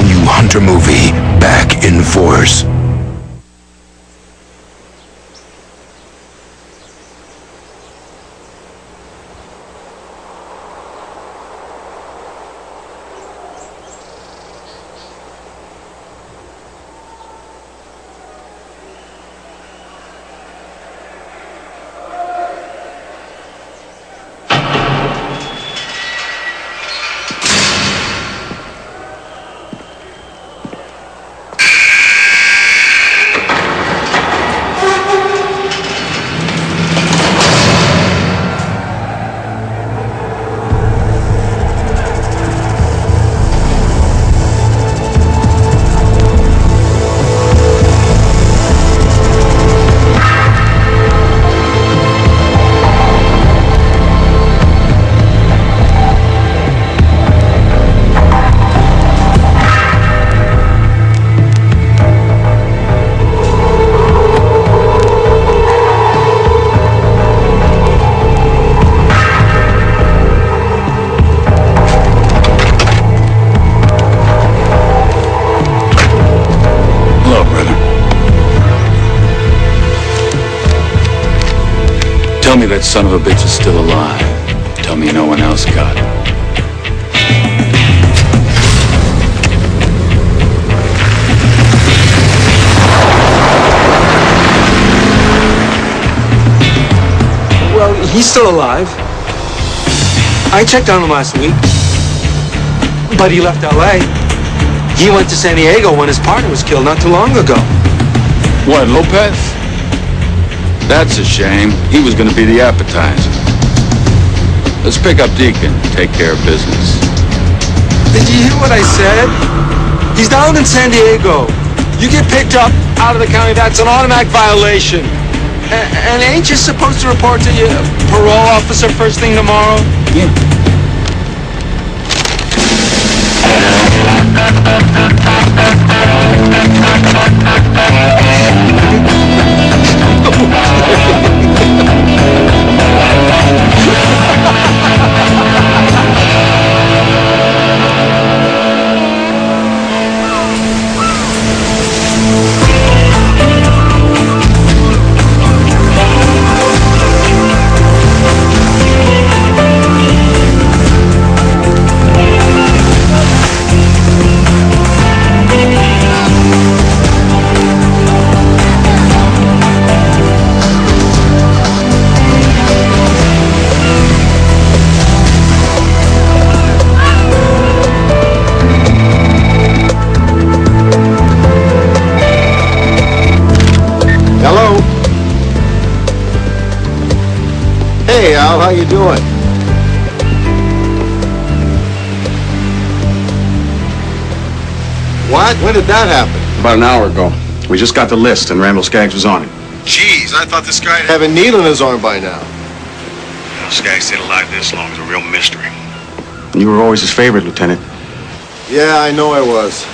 all-new Hunter movie, back in force. Tell me that son of a bitch is still alive. Tell me no one else got it. Well, he's still alive. I checked on him last week. But he left L.A. He went to San Diego when his partner was killed not too long ago. What, Lopez? That's a shame. He was going to be the appetizer. Let's pick up Deacon and take care of business. Did you hear what I said? He's down in San Diego. You get picked up out of the county, that's an automatic violation. And ain't you supposed to report to your parole officer first thing tomorrow? Yeah. Hey, Al, how you doing? What? When did that happen? About an hour ago. We just got the list, and Randall Skaggs was on it. Jeez, I thought this guy had a needle in his arm by now. Skaggs stayed alive this long is a real mystery. You were always his favorite, Lieutenant. Yeah, I know I was.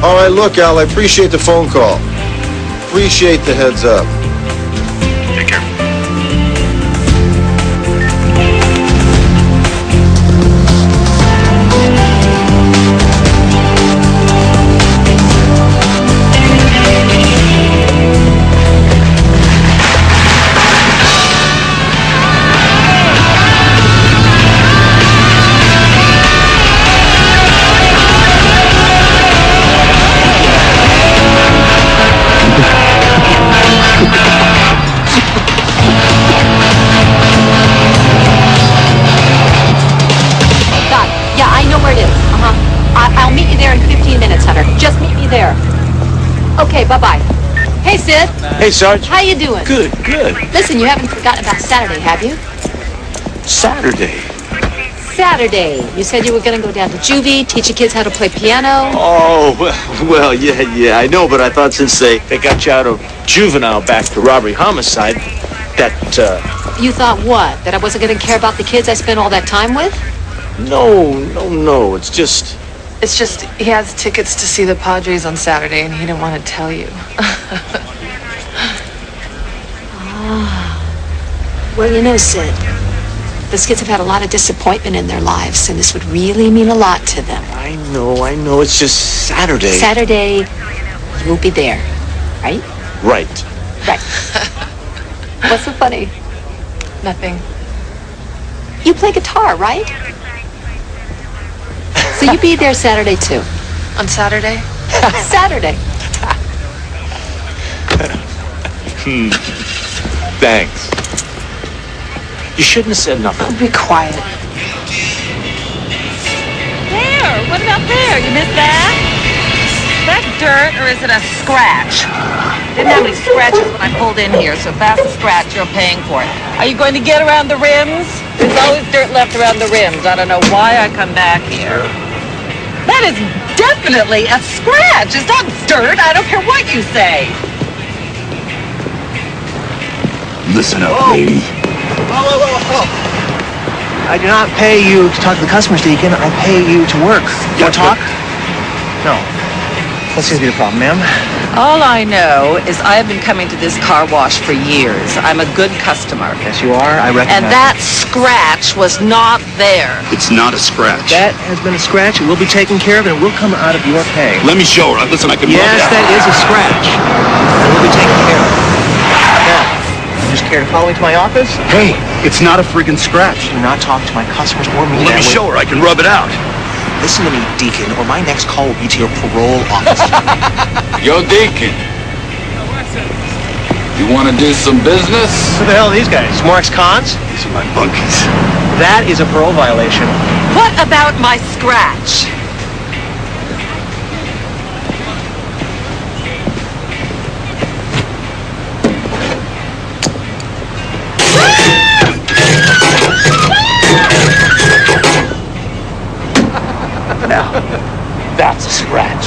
All right, look, Al, I appreciate the phone call. Appreciate the heads up. Take care. Okay, bye-bye. Hey, Sid. Hey, Sarge. How you doing? Good, good. Listen, you haven't forgotten about Saturday, have you? Saturday? Saturday. You said you were going to go down to juvie, teach the kids how to play piano. Oh, well, yeah, I know, but I thought since they got you out of juvenile back to robbery homicide, that, You thought what? That I wasn't going to care about the kids I spent all that time with? No, it's just... It's just he has tickets to see the Padres on Saturday, and he didn't want to tell you. Well, you know, Sid, those kids have had a lot of disappointment in their lives, and this would really mean a lot to them. I I know. It's just Saturday. Saturday, you'll be there, right? Right. Right. What's so funny? Nothing. You play guitar, right? So you be there Saturday, too. On Saturday? Saturday. Thanks. You shouldn't have said nothing. Be quiet. There! What about there? You missed that? Is that dirt or is it a scratch? Didn't have any scratches when I pulled in here, so if that's a scratch, you're paying for it. Are you going to get around the rims? There's always dirt left around the rims. I don't know why I come back here. That is definitely a scratch. It's not dirt. I don't care what you say. Listen up, lady. Whoa. I do not pay you to talk to the customers, Deacon. I pay you to work. You want to talk? No. That seems to be the problem, ma'am. All I know is I've been coming to this car wash for years. I'm a good customer. Yes, you are. I recognize. And that scratch was not there. It's not a scratch. That has been a scratch. It will be taken care of, and it will come out of your pay. Let me show her. Listen, I can rub it Yes, out. that is a scratch. It will be taken care of. Now, you just care to follow me to my office? Hey, it's not a friggin' scratch. Do not talk to my customers or me. Let me show her. I can rub it out. Listen to me, Deacon, or my next call will be to your parole office. Yo, Deacon. You want to do some business? Who the hell are these guys? More ex-cons? These are my bunkies. That is a parole violation. What about my scratch? Now, that's a scratch.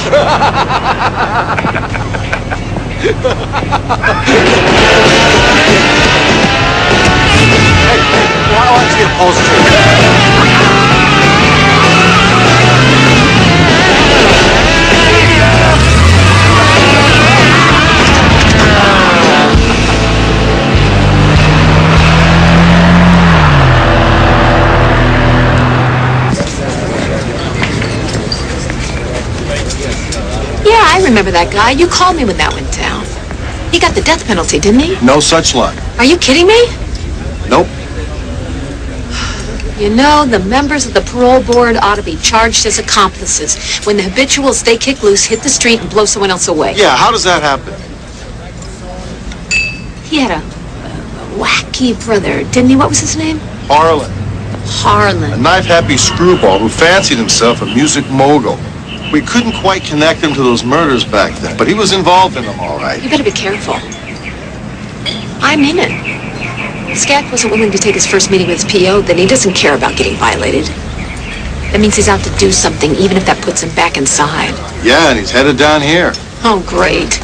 Watch the upholstery. Yeah, I remember that guy. You called me when that went down. He got the death penalty, didn't he? No such luck. Are you kidding me? Nope. You know, the members of the parole board ought to be charged as accomplices when the habituals they kick loose hit the street and blow someone else away. Yeah, how does that happen? He had a wacky brother, didn't he? What was his name? Harlan. A Harlan. knife-happy screwball who fancied himself a music mogul. We couldn't quite connect him to those murders back then, but he was involved in them all right. You better be careful. I'm in it. Scat wasn't willing to take his first meeting with his PO, then he doesn't care about getting violated. That means he's out to do something, even if that puts him back inside. Yeah, and he's headed down here. Oh, great.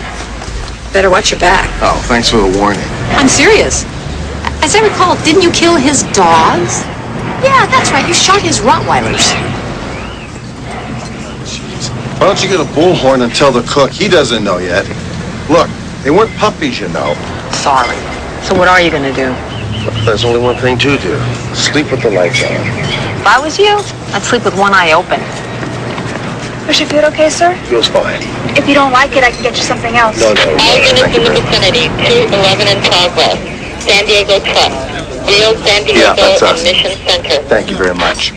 Better watch your back. Oh, thanks for the warning. I'm serious. As I recall, didn't you kill his dogs? Yeah, that's right. You shot his Rottweilers. Why don't you get a bullhorn and tell the cook? He doesn't know yet. Look, they weren't puppies, you know. Sorry. So what are you going to do? There's only one thing to do. Sleep with the lights on. If I was you, I'd sleep with one eye open. Is your food okay, sir? Feels fine. If you don't like it, I can get you something else. No. All units in the vicinity, 211 and 12 West, San Diego Trust, Rio San Diego Yeah, that's us. and Mission Center. Thank you very much.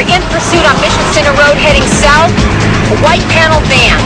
are in pursuit on Mission Center Road heading south. A white panel van.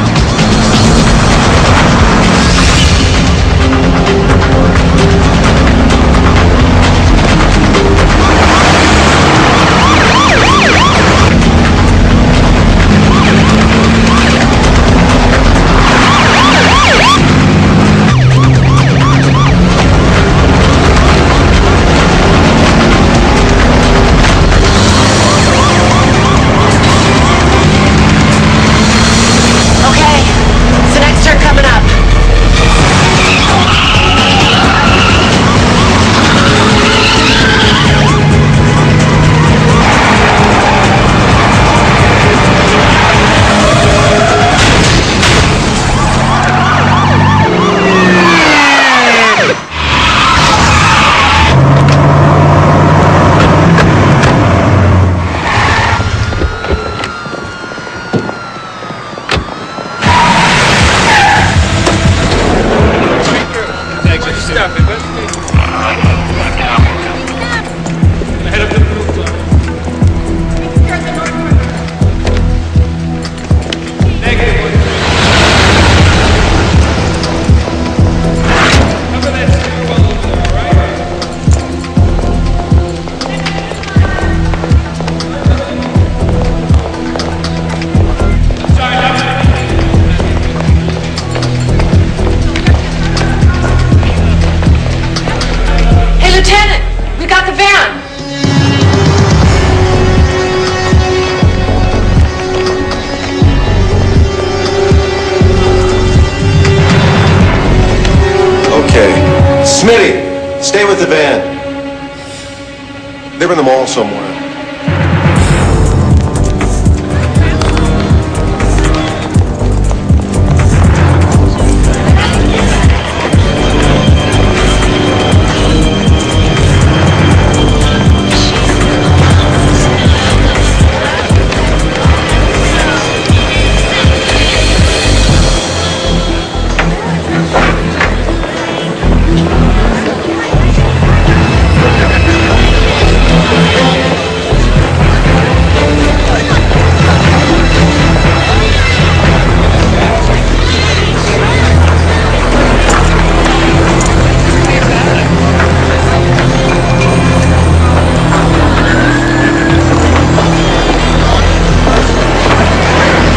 Smitty, stay with the van. They're in the mall somewhere.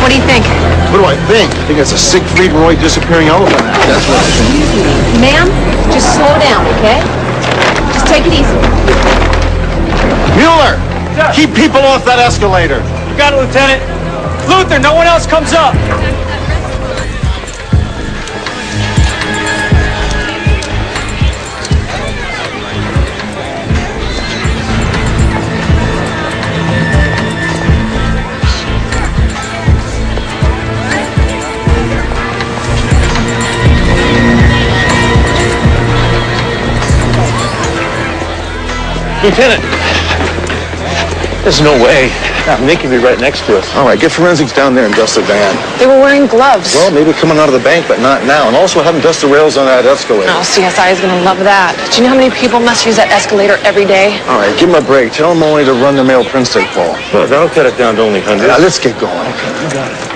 What do you think? What do I think? I think it's a Siegfried and Roy disappearing elephant act. That's what I think. Ma'am, just slow down, okay? Just take it easy. Mueller! Keep people off that escalator. You got it, Lieutenant. Luther, no one else comes up. Lieutenant, there's no way. They can be right next to us. All right, get forensics down there and dust the van. They were wearing gloves. Well, maybe coming out of the bank, but not now. And also have them dust the rails on that escalator. Oh, CSI is going to love that. Do you know how many people must use that escalator every day? All right, give them a break. Tell them only to run the mail Prince take Paul. Well, that'll cut it down to only hundreds. Let's get going. Okay, you got it.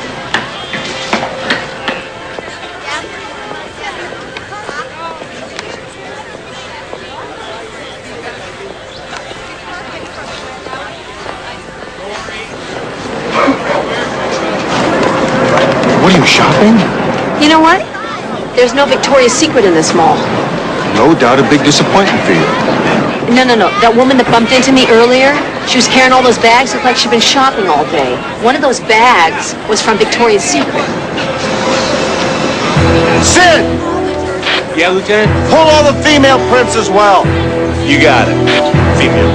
What are you, shopping? You know what? There's no Victoria's Secret in this mall. No doubt a big disappointment for you. No. That woman that bumped into me earlier, she was carrying all those bags. Looked like she'd been shopping all day. One of those bags was from Victoria's Secret. Sid! Yeah, Lieutenant? Pull all the female prints as well. You got it. Female.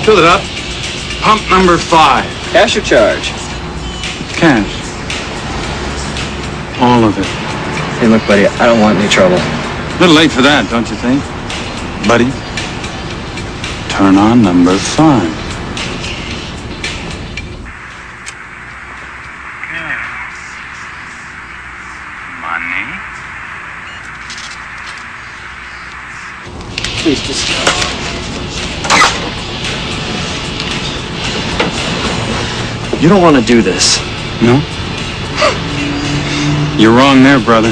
Fill it up. Pump number 5. Cash or charge? Cash. All of it. Hey, look, buddy, I don't want any trouble. A little late for that, don't you think? Buddy, turn on number 5. Please, just... You don't want to do this. No? You're wrong there, brother.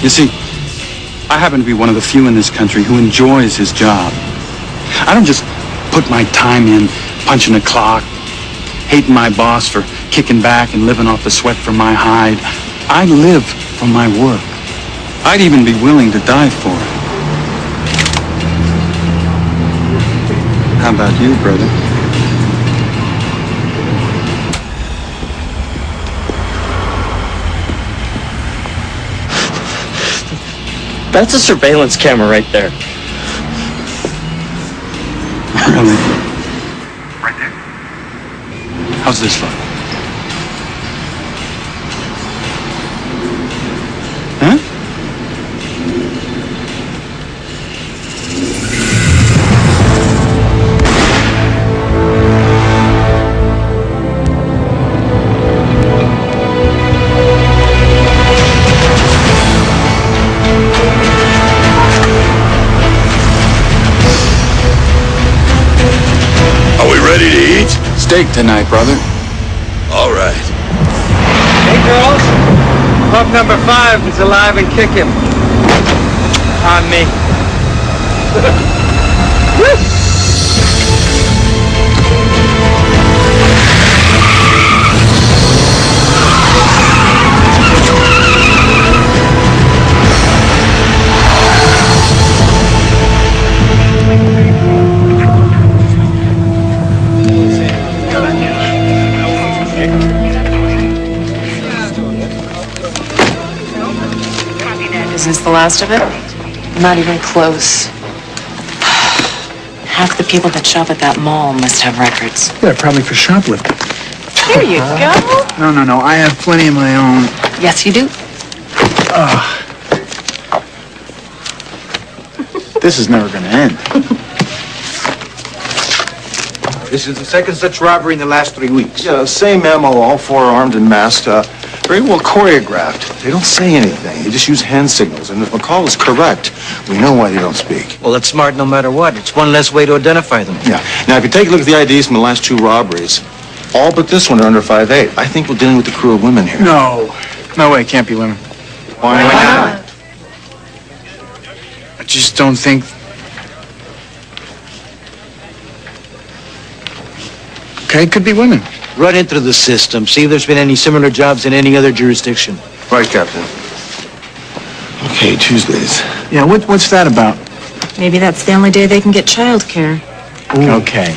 You see, I happen to be one of the few in this country who enjoys his job. I don't just put my time in, punching a clock, hating my boss for kicking back and living off the sweat from my hide. I live for my work. I'd even be willing to die for it. How about you, brother? That's a surveillance camera right there. Really? Right there. How's this look? Huh? Ready to eat? Steak tonight, brother. All right. Hey, girls. Pump number 5 is alive and kicking. On me. Is this the last of it? Not even close. Half the people that shop at that mall must have records. Yeah, probably for shoplifting. Here you go. No. I have plenty of my own. Yes, you do. This is never going to end. This is the second such robbery in the last 3 weeks. Yeah, same MO, all 4 armed and masked. Very well choreographed. They don't say anything. They just use hand signals. And if McCall is correct, we know why they don't speak. Well, it's smart no matter what. It's one less way to identify them. Yeah. Now, if you take a look at the IDs from the last 2 robberies, all but this one are under 5'8". I think we're dealing with a crew of women here. No way, it can't be women. Why not? I just don't think... Okay, it could be women. Run into the system. See if there's been any similar jobs in any other jurisdiction. Right, Captain. Okay, Tuesdays. Yeah, what's that about? Maybe that's the only day they can get childcare. Okay,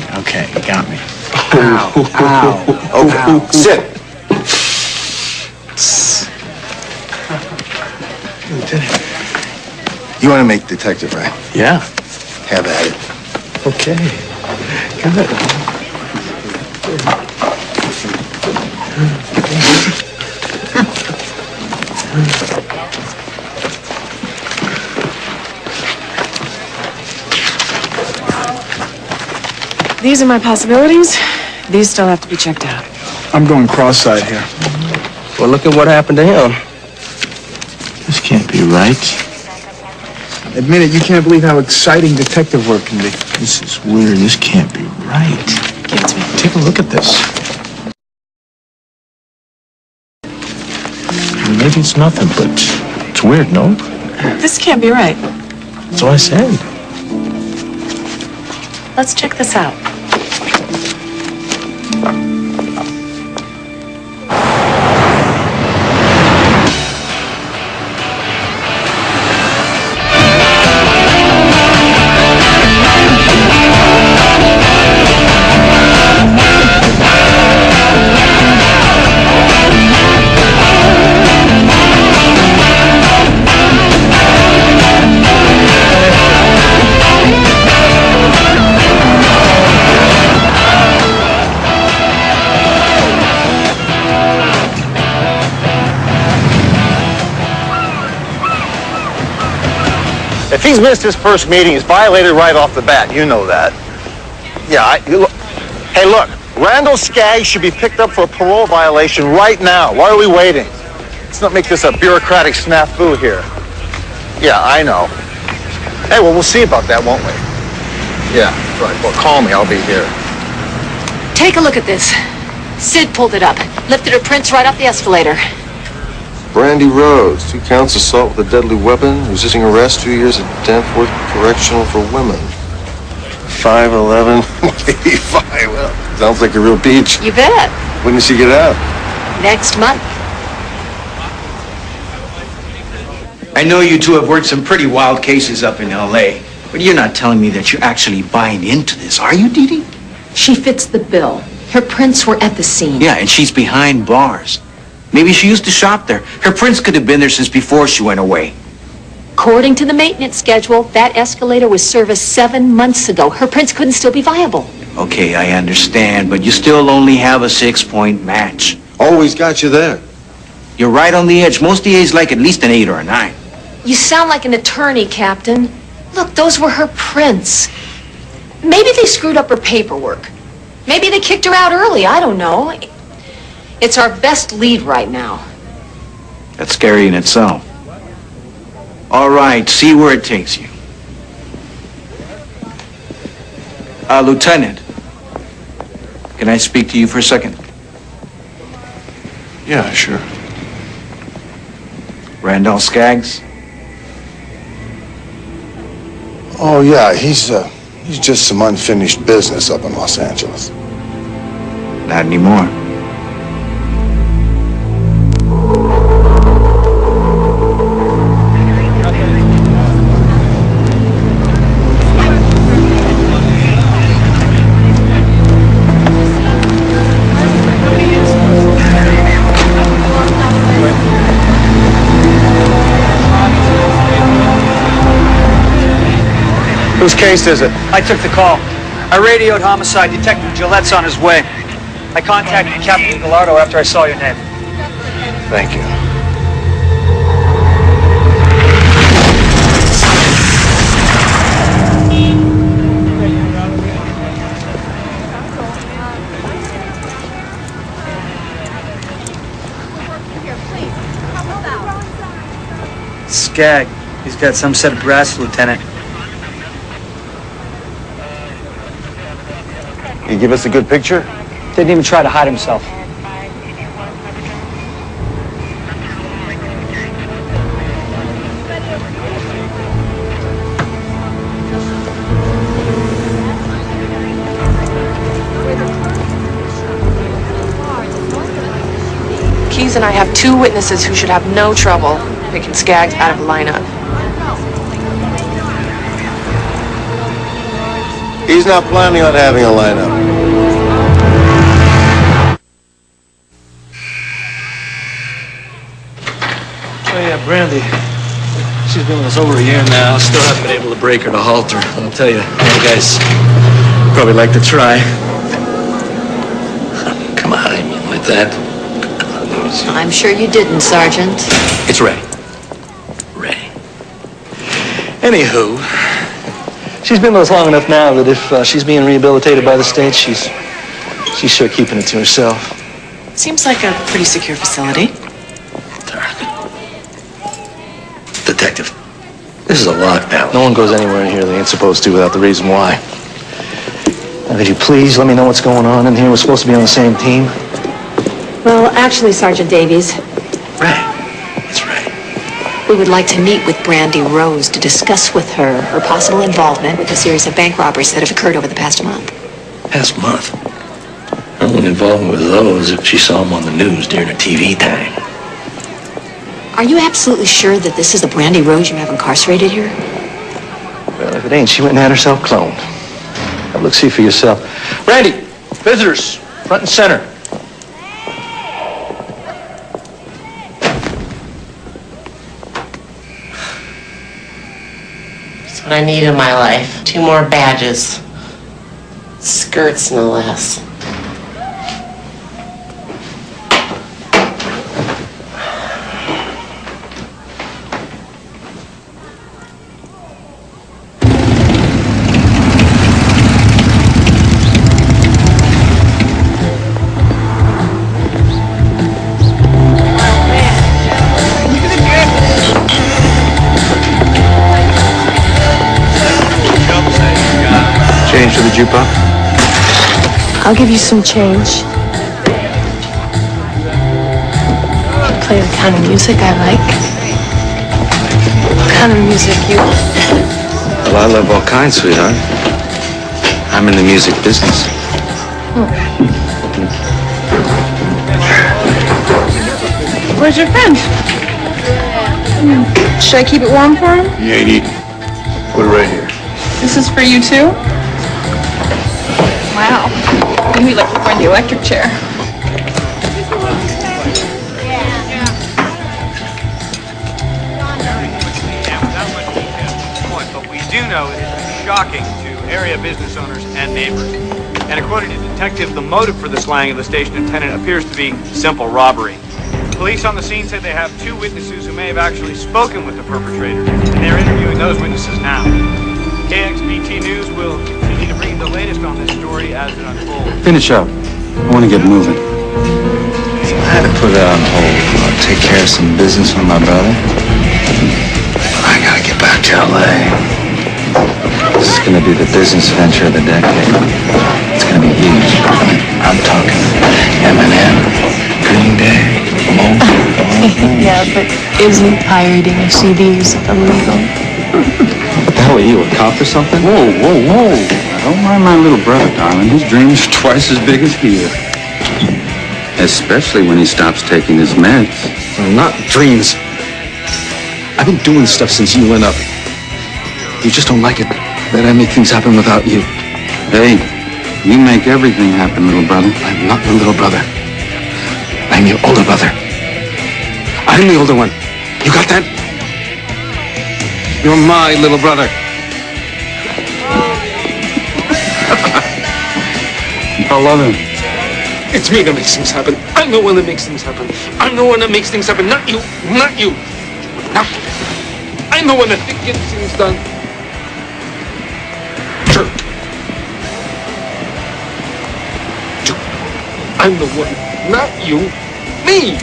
you got me. Ow. Sit. Lieutenant. You want to make detective, right? Yeah. Have at it. Okay. Good. These are my possibilities. These still have to be checked out. I'm going cross-eyed here. Well, look at what happened to him. This can't be right. Admit it, you can't believe how exciting detective work can be. This is weird. This can't be right. Give it to me. Take a look at this. Maybe it's nothing, but it's weird, no? This can't be right. That's what I said. Let's check this out. If he's missed his first meeting, he's violated right off the bat. You know that. Yeah, hey, look. Randall Skaggs should be picked up for a parole violation right now. Why are we waiting? Let's not make this a bureaucratic snafu here. Yeah, I know. Hey, well, we'll see about that, won't we? Yeah, right. Well, call me. I'll be here. Take a look at this. Sid pulled it up. Lifted her prints right off the escalator. Brandy Rose, 2 counts assault with a deadly weapon, resisting arrest, 2 years at Danforth Correctional for Women. 5'11", 85. Well, sounds like a real peach. You bet. When does she get out? Next month. I know you two have worked some pretty wild cases up in L.A., but you're not telling me that you're actually buying into this, are you, Dee Dee? She fits the bill. Her prints were at the scene. Yeah, and she's behind bars. Maybe she used to shop there. Her prints could have been there since before she went away. According to the maintenance schedule, that escalator was serviced 7 months ago. Her prints couldn't still be viable. Okay, I understand, but you still only have a 6-point match. Always got you there. You're right on the edge. Most DAs like at least an 8 or a 9. You sound like an attorney, Captain. Look, those were her prints. Maybe they screwed up her paperwork. Maybe they kicked her out early. I don't know. It's our best lead right now. That's scary in itself. All right, see where it takes you. Lieutenant, can I speak to you for a second? Yeah, sure. Randall Skaggs? Oh, yeah, he's just some unfinished business up in Los Angeles. Not anymore. Whose case is it? I took the call. I radioed homicide. Detective Gillette's on his way. I contacted Captain Gallardo after I saw your name. Thank you. Skagg. He's got some set of brass, Lieutenant. You give us a good picture? Didn't even try to hide himself. Keyes and I have 2 witnesses who should have no trouble picking Skaggs out of the lineup. He's not planning on having a lineup. Oh, yeah, Brandy. She's been with us over a year now. Still haven't been able to break her to halter. I'll tell you, you guys probably like to try. Come on, I mean like that. I'm sure you didn't, Sergeant. It's ready. Ready. Anywho, she's been with us long enough now that if she's being rehabilitated by the state, she's sure keeping it to herself. Seems like a pretty secure facility. Detective, this is a lockdown. No one goes anywhere in here they ain't supposed to without the reason why. Now, could you please let me know what's going on in here? We're supposed to be on the same team. Well, actually, Sergeant Davies. Right. That's right. We would like to meet with Brandy Rose to discuss with her possible involvement with a series of bank robberies that have occurred over the past month. Past month? I wouldn't involve me with those if she saw them on the news during her TV time. Are you absolutely sure that this is the Brandy Rose you have incarcerated here? Well, if it ain't, she went and had herself cloned. Now, look, see for yourself. Randy, visitors, front and center. That's what I need in my life. 2 more badges. Skirts, no less. jukebox? I'll give you some change. Play the kind of music I like. What kind of music you... Well, I love all kinds, sweetheart. I'm in the music business. Where's your friend? Should I keep it warm for him? You ain't eating. Put it right here. This is for you too? Wow. You like to find the electric chair. But we do know it is shocking to area business owners and neighbors. And according to Detective, the motive for the slaying of the station attendant appears to be simple robbery. Police on the scene say they have 2 witnesses who may have actually spoken with the perpetrator, and they're interviewing those witnesses now. KXBT News will continue to bring you the latest on this story as it unfolds. Finish up. I want to get moving. I had to put it on hold. I'll take care of some business with my brother. I gotta get back to LA. This is gonna be the business venture of the decade. It's gonna be huge. I'm talking Eminem, Green Day, Yeah, but isn't pirating of CDs illegal? What the hell are you, a cop or something? Whoa, whoa, whoa. Don't mind my little brother, darling. His dreams are twice as big as his. Especially when he stops taking his meds. Well, not dreams. I've been doing stuff since you went up. You just don't like it that I make things happen without you. Hey, you make everything happen, little brother. I'm not your little brother. I'm your older brother. I'm the older one. You got that? You're my little brother. I love him. It's me that makes things happen. I'm the one that makes things happen. I'm the one that makes things happen, not you. Not you. No. I'm the one that gets things done. Jerk. I'm the one, not you. Me.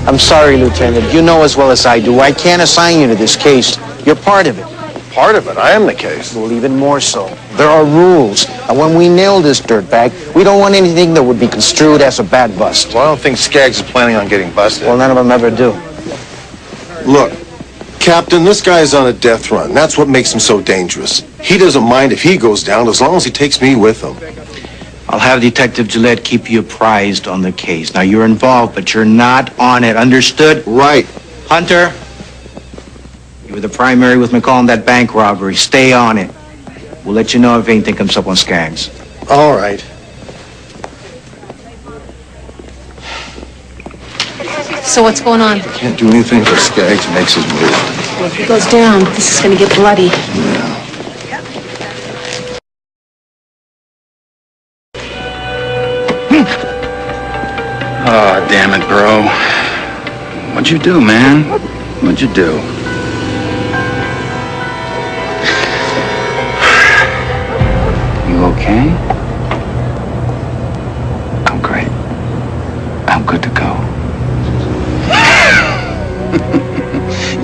I'm sorry, Lieutenant. You know as well as I do, I can't assign you to this case. You're part of it. Part of it? I am the case. Well, even more so. There are rules. And when we nail this dirtbag, we don't want anything that would be construed as a bad bust. Well, I don't think Skaggs is planning on getting busted. Well, none of them ever do. Look, Captain, this guy's on a death run. That's what makes him so dangerous. He doesn't mind if he goes down as long as he takes me with him. I'll have Detective Gillette keep you apprised on the case. Now, you're involved, but you're not on it. Understood? Right. Hunter, you were the primary with McCall in that bank robbery. Stay on it. We'll let you know if anything comes up on Skaggs. All right. So what's going on? Can't do anything till Skaggs makes his move. Well, if he goes down, this is going to get bloody. Yeah. Oh, damn it, bro. What'd you do, man? What'd you do? You okay? I'm great. I'm good to go.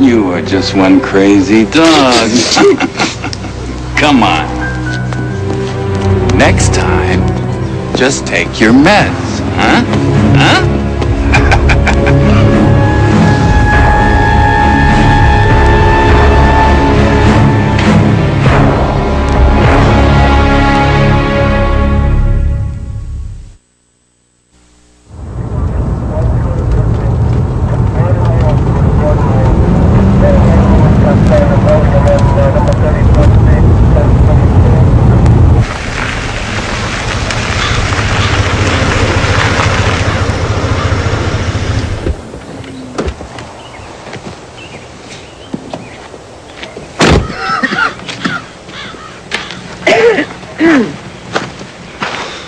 You are just one crazy dog. Come on. Next time, just take your meds, huh? Huh?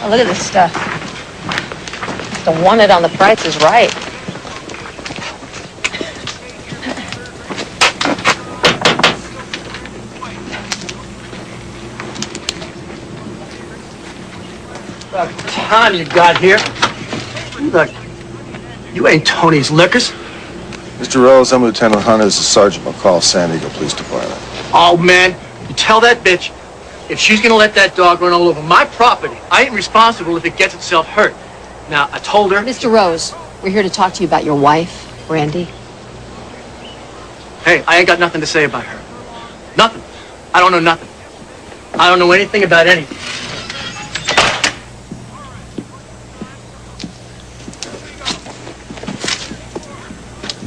Oh, look at this stuff. The one it on the price is right. About time you got here. Look, you ain't Tony's Liquors. Mr. Rose, I'm Lieutenant Hunter. This is Sergeant McCall, San Diego Police Department. Oh, man, you tell that bitch if she's gonna let that dog run all over my property, I ain't responsible if it gets itself hurt. Now, I told her... Mr. Rose, we're here to talk to you about your wife, Brandy. Hey, I ain't got nothing to say about her. Nothing. I don't know nothing. I don't know anything about anything.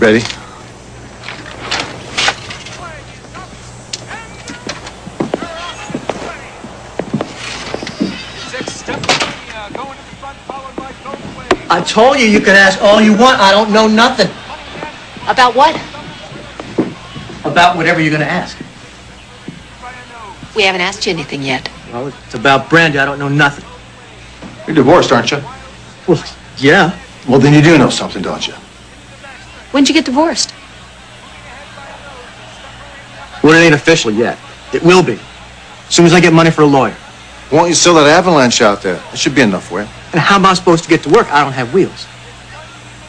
Ready? I told you can ask all you want. I don't know nothing. About what? About whatever you're gonna ask. We haven't asked you anything yet. Well, it's about Brandy. I don't know nothing. You're divorced, aren't you? Well, yeah. Well, then you do know something, don't you? When'd you get divorced? Well, it ain't official yet. It will be. As soon as I get money for a lawyer. Why don't you sell that Avalanche out there? That should be enough for you. And how am I supposed to get to work? I don't have wheels.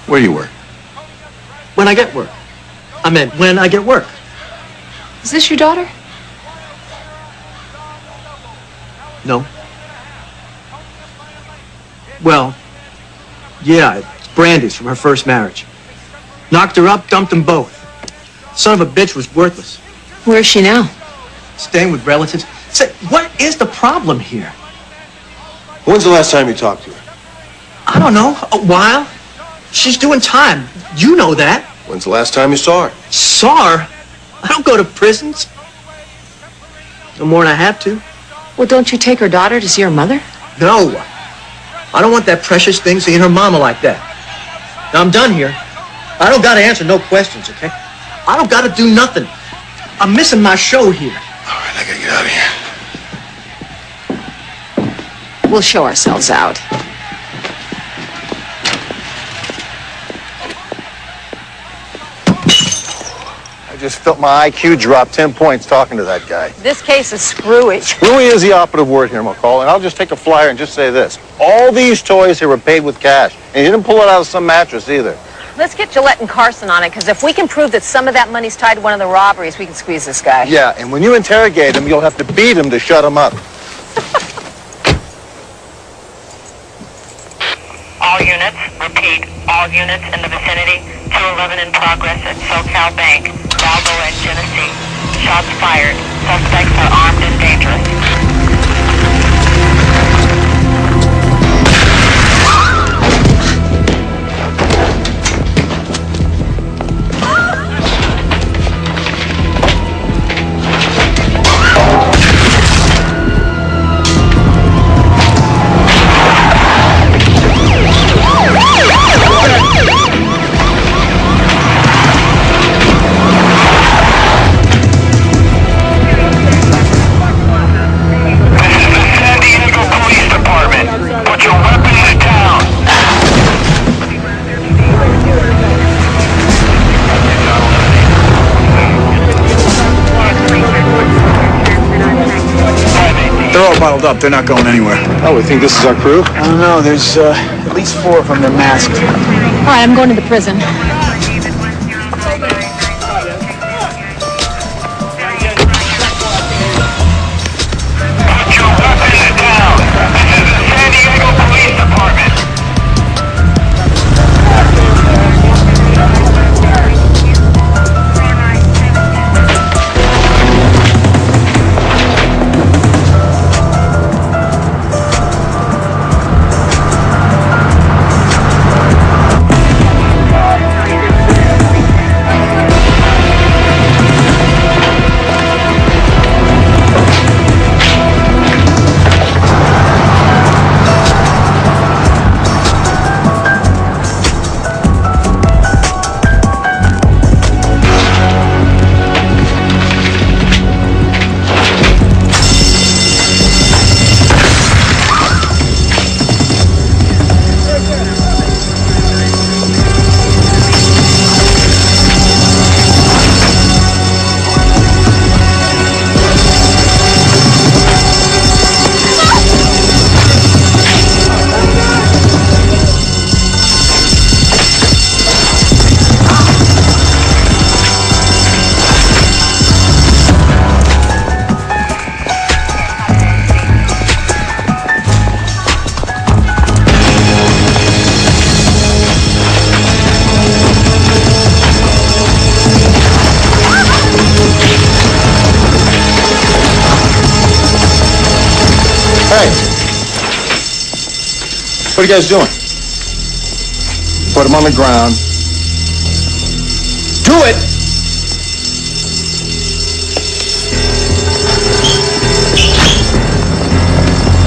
Where do you work? When I get work. I meant when I get work. Is this your daughter? No. Well, yeah, it's Brandy's from her first marriage. Knocked her up, dumped them both. Son of a bitch was worthless. Where is she now? Staying with relatives. Say, what is the problem here? When's the last time you talked to her? I don't know. A while. She's doing time. You know that. When's the last time you saw her? Saw her? I don't go to prisons. No more than I have to. Well, don't you take her daughter to see her mother? No. I don't want that precious thing seeing her mama like that. Now, I'm done here. I don't gotta answer no questions, okay? I don't gotta do nothing. I'm missing my show here. All right, I gotta get out of here. We'll show ourselves out. I just felt my IQ drop 10 points talking to that guy. This case is screwy. Screwy is the operative word here, McCall, and I'll just take a flyer and just say this. All these toys here were paid with cash, and you didn't pull it out of some mattress either. Let's get Gillette and Carson on it, because if we can prove that some of that money's tied to one of the robberies, we can squeeze this guy. Yeah, and when you interrogate him, you'll have to beat him to shut him up. All units, repeat, all units in the vicinity, 211 in progress at SoCal Bank, Balboa and Genesee. Shots fired. Suspects are armed and dangerous. Bottled up. They're not going anywhere. Oh, we think this is our crew? I don't know. There's at least 4 of them. They're masked. All right, I'm going to the prison. Put your weapons down. This is the San Diego Police Department. Hey! What are you guys doing? Put him on the ground. Do it!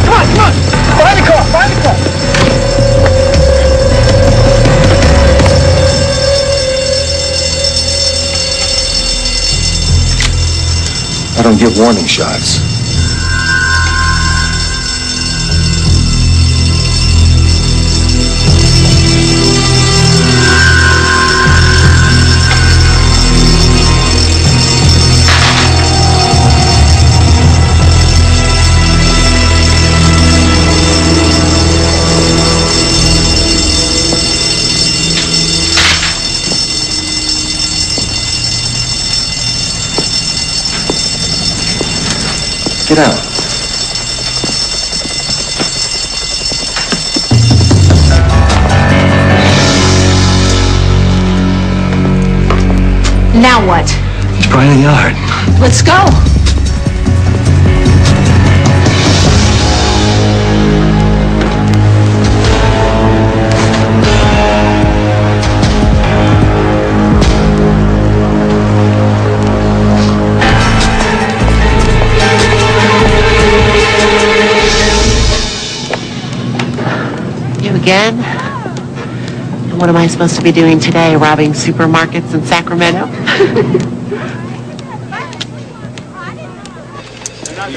Come on, come on! Behind the car, behind the car! I don't give warning shots. Get out. Now what? It's probably in the yard. Let's go. Again? And what am I supposed to be doing today? Robbing supermarkets in Sacramento?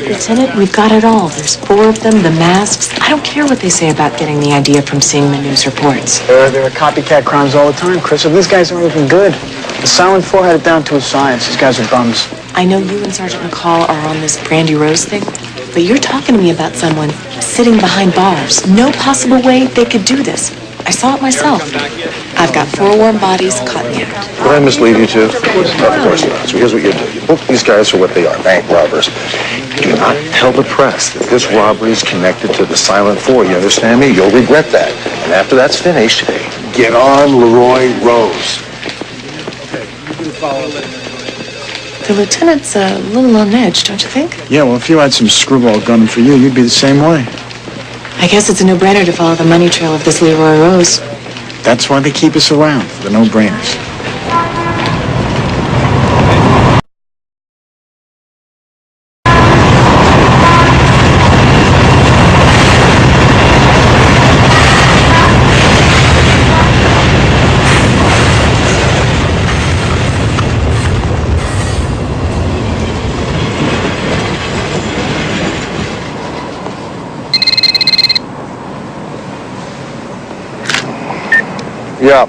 Lieutenant, we've got it all. There's 4 of them, the masks. I don't care what they say about getting the idea from seeing the news reports. There are copycat crimes all the time, Chris. These guys aren't even good. The Silent Four had it down to a science. These guys are bums. I know you and Sergeant McCall are on this Brandy Rose thing, but you're talking to me about someone sitting behind bars. No possible way they could do this. I saw it myself. I've got 4 warm bodies caught in the act. Would I mislead you two? Of course not. So here's what you do. You book these guys for what they are, bank robbers. Do not tell the press that this robbery is connected to the Silent Four. You understand me? You'll regret that. And after that's finished, get on Leroy Rose. The lieutenant's a little on edge, don't you think? Yeah, well, if you had some screwball gunning for you, you'd be the same way. I guess it's a no-brainer to follow the money trail of this Leroy Rose. That's why they keep us around, for the no-brainers. Yeah.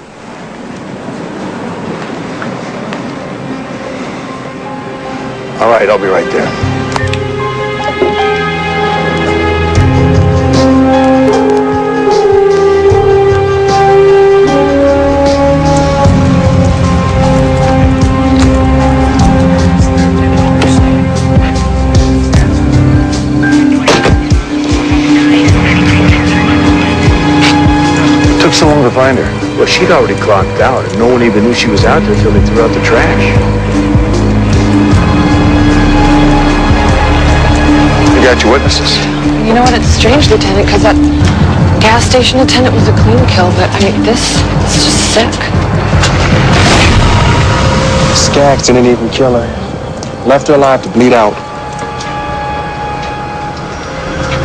All right, I'll be right there. It took so long to find her. Well, she'd already clocked out, and no one even knew she was out there until they threw out the trash. You got your witnesses. You know what? It's strange, Lieutenant, because that gas station attendant was a clean kill, but I mean, it's just sick. Skaggs didn't even kill her. Left her alive to bleed out.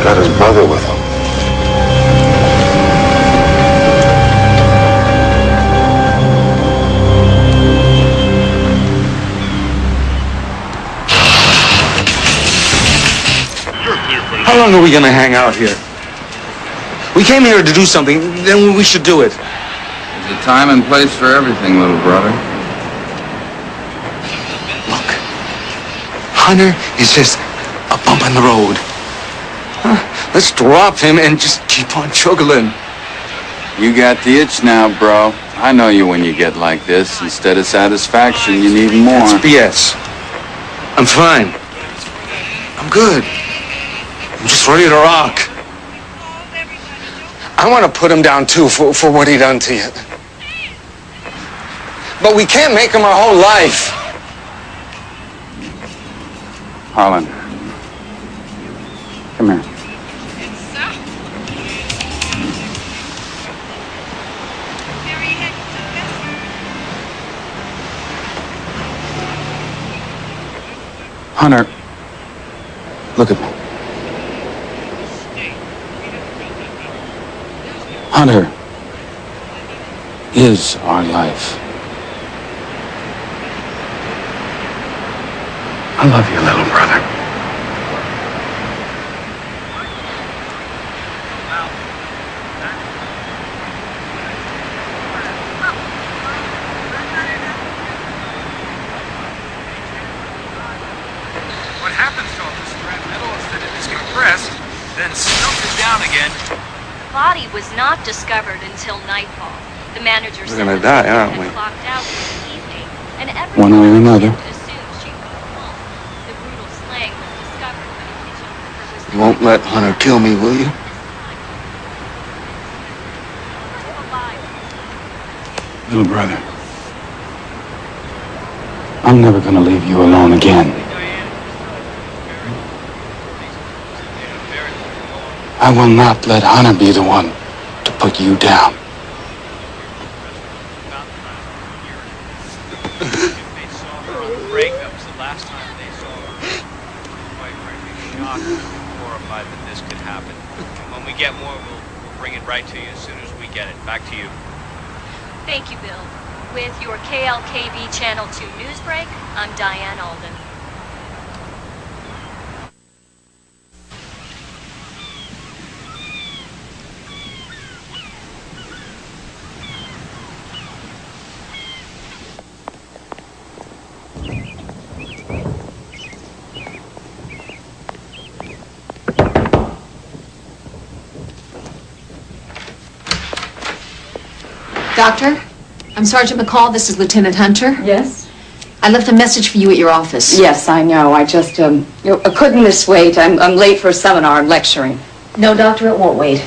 Got his brother with him. How long are we gonna hang out here? We came here to do something, then we should do it. There's a time and place for everything, little brother. Look, Hunter is just a bump on the road. Let's drop him and just keep on juggling. You got the itch now, bro. I know you when you get like this. Instead of satisfaction, you need more. That's BS. I'm fine. I'm good. I'm just ready to rock. I want to put him down, too, for what he done to you. But we can't make him our whole life. Harlan. Come here. Hunter, look at me. Hunter is our life. I love you, little brother. What happens to all this scrap metal is that it is compressed, then smelted down again. The body was not discovered until nightfall. The manager said gonna the die, victim aren't had we? clocked out in the evening, and One way or another. assumed she was home. The brutal slang was discovered when a kitchen worker was You won't let Hunter kill me, will you? Little brother, I'm never gonna leave you alone again. I will not let Hunter be the one to put you down. Breakups the last time they saw her. Quite frankly, shocked and horrified that this could happen. And when we get more, we'll bring it right to you as soon as we get it. Back to you. Thank you, Bill. With your KLKB Channel 2 news break, I'm Diane Alden. Doctor, I'm Sergeant McCall. This is Lieutenant Hunter. Yes? I left a message for you at your office. Yes, I know. I just, couldn't this wait? I'm late for a seminar. I'm lecturing. No, Doctor, it won't wait.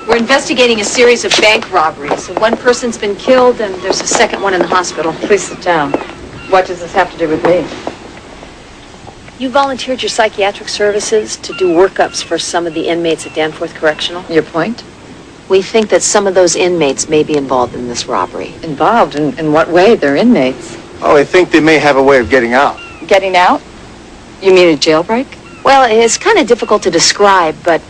We're investigating a series of bank robberies. One person's been killed, and there's a second one in the hospital. Please sit down. What does this have to do with me? You volunteered your psychiatric services to do workups for some of the inmates at Danforth Correctional. Your point? We think that some of those inmates may be involved in this robbery. Involved? In what way? They're inmates. Oh, I think they may have a way of getting out. Getting out? You mean a jailbreak? Well, it's kind of difficult to describe, but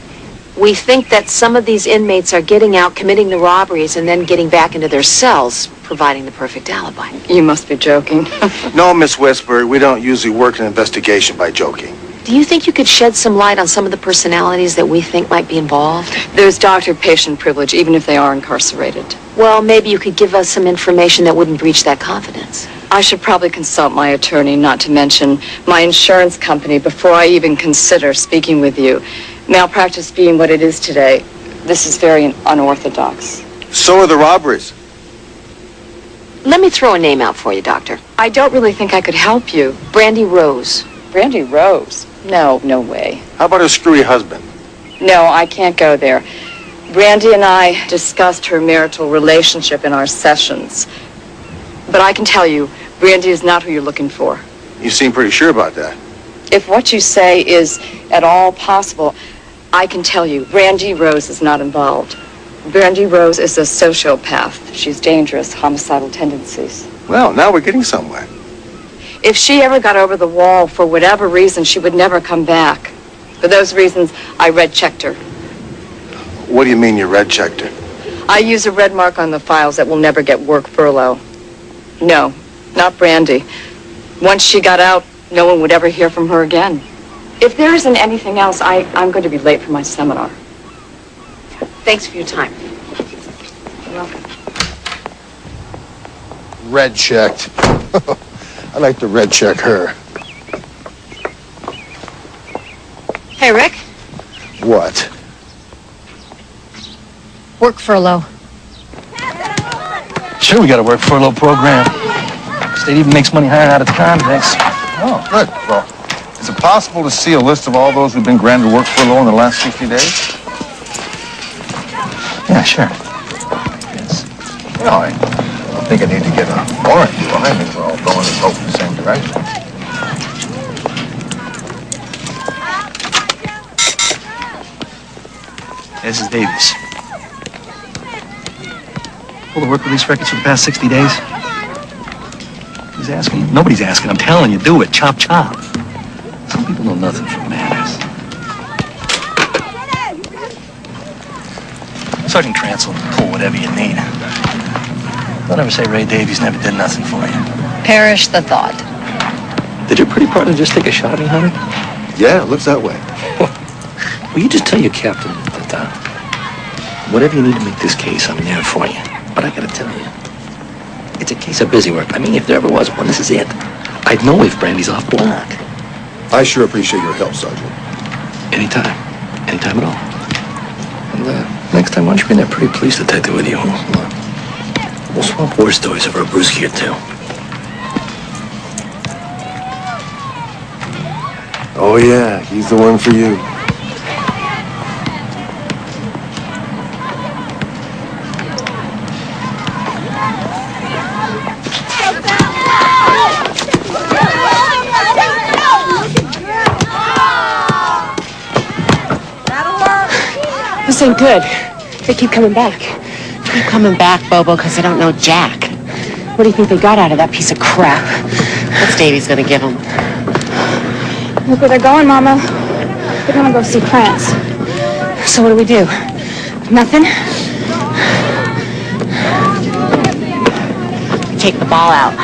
we think that some of these inmates are getting out, committing the robberies, and then getting back into their cells, providing the perfect alibi. You must be joking. No, Miss Westbury, we don't usually work an investigation by joking. Do you think you could shed some light on some of the personalities that we think might be involved? There's doctor-patient privilege, even if they are incarcerated. Well, maybe you could give us some information that wouldn't breach that confidence. I should probably consult my attorney, not to mention my insurance company, before I even consider speaking with you. Malpractice being what it is today, this is very unorthodox. So are the robberies. Let me throw a name out for you, Doctor. I don't really think I could help you. Brandy Rose. Brandy Rose? No way. How about her screwy husband? No, I can't go there. Brandy and I discussed her marital relationship in our sessions. But I can tell you, Brandy is not who you're looking for. You seem pretty sure about that. If what you say is at all possible, I can tell you, Brandy Rose is not involved. Brandy Rose is a sociopath. She's dangerous, homicidal tendencies. Well, now we're getting somewhere. If she ever got over the wall, for whatever reason, she would never come back. For those reasons, I red-checked her. What do you mean you red-checked her? I use a red mark on the files that will never get work furlough. No, not Brandy. Once she got out, no one would ever hear from her again. If there isn't anything else, I'm going to be late for my seminar. Thanks for your time. You're welcome. Red-checked. I'd like to red-check her. Hey, Rick. What? Work furlough. Sure, we got a work furlough program. State even makes money hiring out of convicts. Oh, good. Well, is it possible to see a list of all those who've been granted work furlough in the last 60 days? Yeah, sure. Yes. No, I don't think I need to get a warrant, do I? I mean, we're all going in both in the same direction. This is Davies. Pull the work release records for the past 60 days? Who's asking? Nobody's asking. I'm telling you, do it. Chop, chop. Some people know nothing from manners. Sergeant Trance will pull whatever you need. Don't ever say Ray Davies never did nothing for you. Perish the thought. Did your pretty partner just take a shot at me, honey? Yeah, it looks that way. Well, you just tell your captain that whatever you need to make this case, I'm there for you. But I gotta tell you, it's a case of busy work. I mean, if there ever was one, this is it. I'd know if Brandy's off block. I sure appreciate your help, Sergeant. Anytime. Anytime at all. And next time, why don't you bring that pretty police detective with you? We'll swap war stories over a brewski or two. Oh, yeah, he's the one for you. This ain't good. They keep coming back. Keep coming back, Bobo, because they don't know Jack. What do you think they got out of that piece of crap? What's Davies gonna give them? Look where they're going, Mama. They're gonna go see Krantz. So what do we do? Nothing? Take the ball out.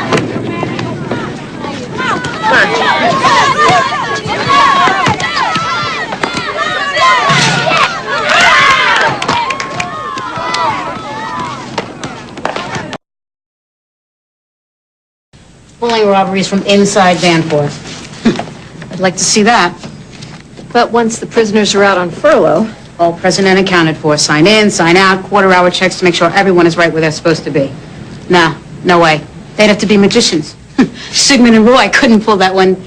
Pulling robberies from inside Danforth. I'd like to see that. But once the prisoners are out on furlough... All present and accounted for. Sign in, sign out, quarter-hour checks to make sure everyone is right where they're supposed to be. No way. They'd have to be magicians. Sigmund and Roy couldn't pull that one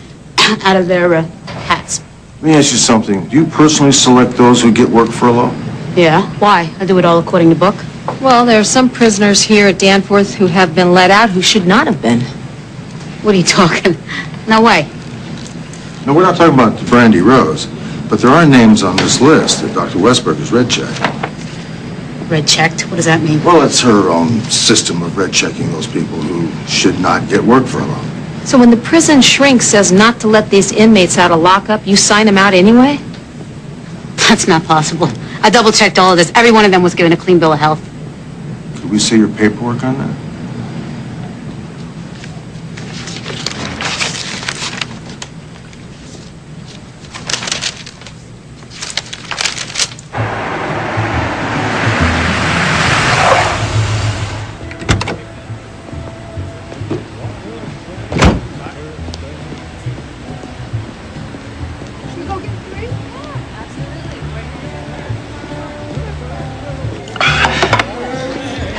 out of their hats. Let me ask you something. Do you personally select those who get work furlough? Yeah, why? I do it all according to book. Well, there are some prisoners here at Danforth who have been let out who should not have been. What are you talking? No way. No, we're not talking about Brandy Rose, but there are names on this list that Dr. Westberg has red-checked. Red-checked? What does that mean? Well, it's her own system of red-checking those people who should not get work furlough. So when the prison shrink says not to let these inmates out of lockup, you sign them out anyway? That's not possible. I double-checked all of this. Every one of them was given a clean bill of health. Could we see your paperwork on that?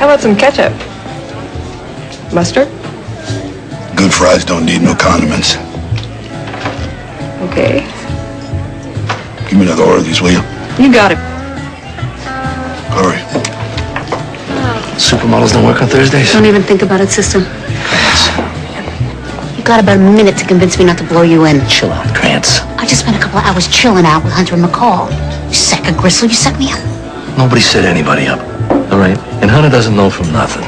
How about some ketchup? Mustard? Good fries don't need no condiments. Okay. Give me another order of these, will you? You got it. Hurry. Supermodels don't work on Thursdays? Don't even think about it, sister. You got about a minute to convince me not to blow you in. Chill out, Krantz. I just spent a couple of hours chilling out with Hunter and McCall. You sack of gristle, you set me up. Nobody set anybody up. All right? And Hunter doesn't know from nothing.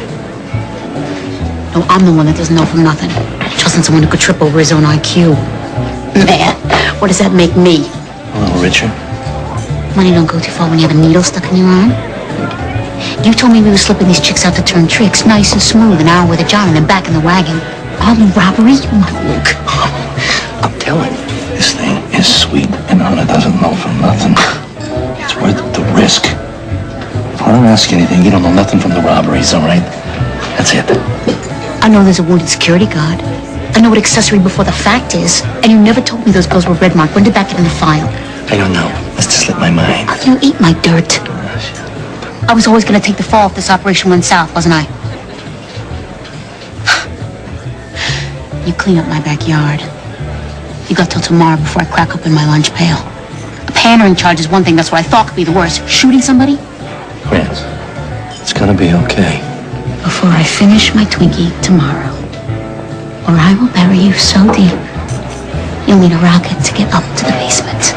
No, I'm the one that doesn't know from nothing. Trusting someone who could trip over his own IQ. Man, what does that make me? A little richer. Money don't go too far when you have a needle stuck in your arm. You told me we were slipping these chicks out to turn tricks, nice and smooth, an hour with a jar and then back in the wagon. Armed robbery? My Luke. I'm telling you, this thing is sweet, and Hunter doesn't know from nothing. It's worth the risk. If Hunter asks you anything, you don't know nothing from the robberies, all right? That's it. I know there's a wounded security guard. I know what accessory before the fact is. And you never told me those bills were red marked. When did that get in the file? I don't know. That's just slipped my mind. You eat my dirt. I was always going to take the fall if this operation went south, wasn't I? You clean up my backyard. You got till tomorrow before I crack open my lunch pail. A pandering charge is one thing. That's what I thought could be the worst. Shooting somebody? Krantz, it's gonna be okay. Before I finish my Twinkie tomorrow. Or I will bury you so deep, you'll need a rocket to get up to the basement.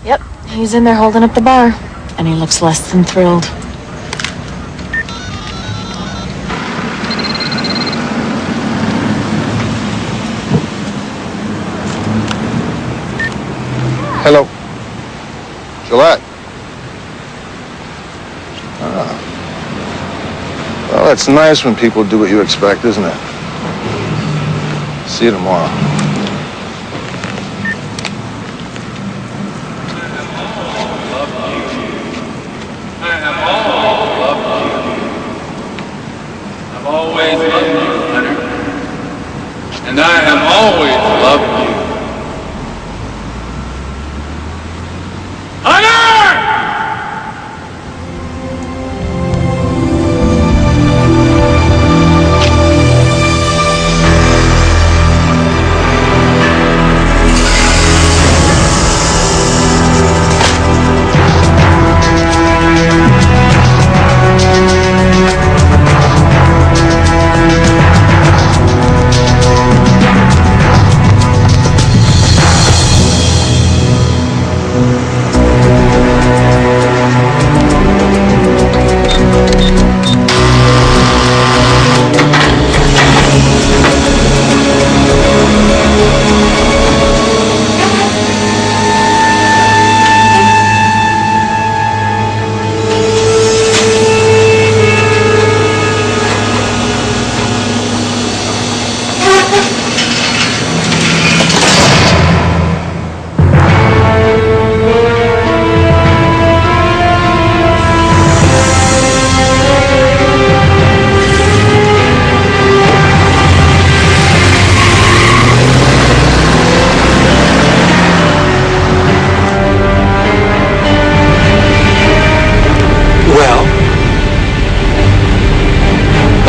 Yep, he's in there holding up the bar. And he looks less than thrilled. Hello. Gillette. Ah. Well, it's nice when people do what you expect, isn't it? See you tomorrow. I've always loved you, Leonard. And I have always loved you.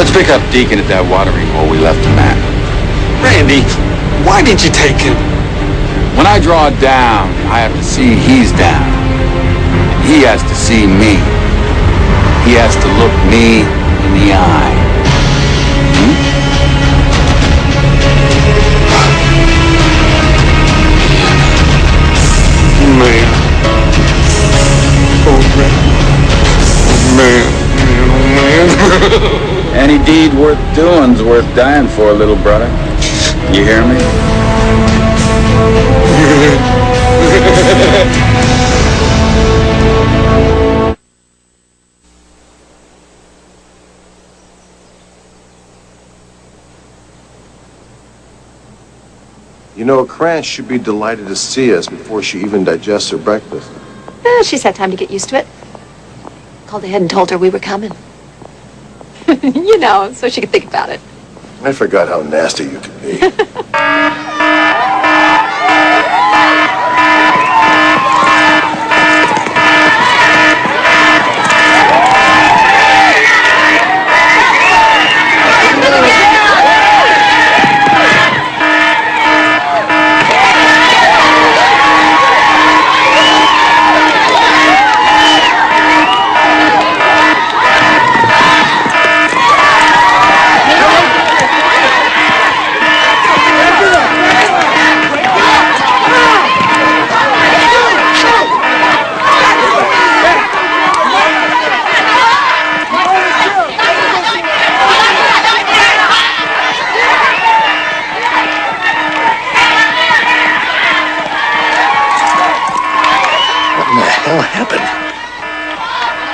Let's pick up Deacon at that watering hole we left him at. Randy, why didn't you take him? When I draw down, I have to see he's down. He has to see me. He has to look me in the eye. Man. Oh, man. Man. Man. Any deed worth doing's worth dying for, little brother. You hear me? You know, Cranch should be delighted to see us before she even digests her breakfast. She's had time to get used to it. Called ahead and told her we were coming. You know, so she could think about it. I forgot how nasty you could be.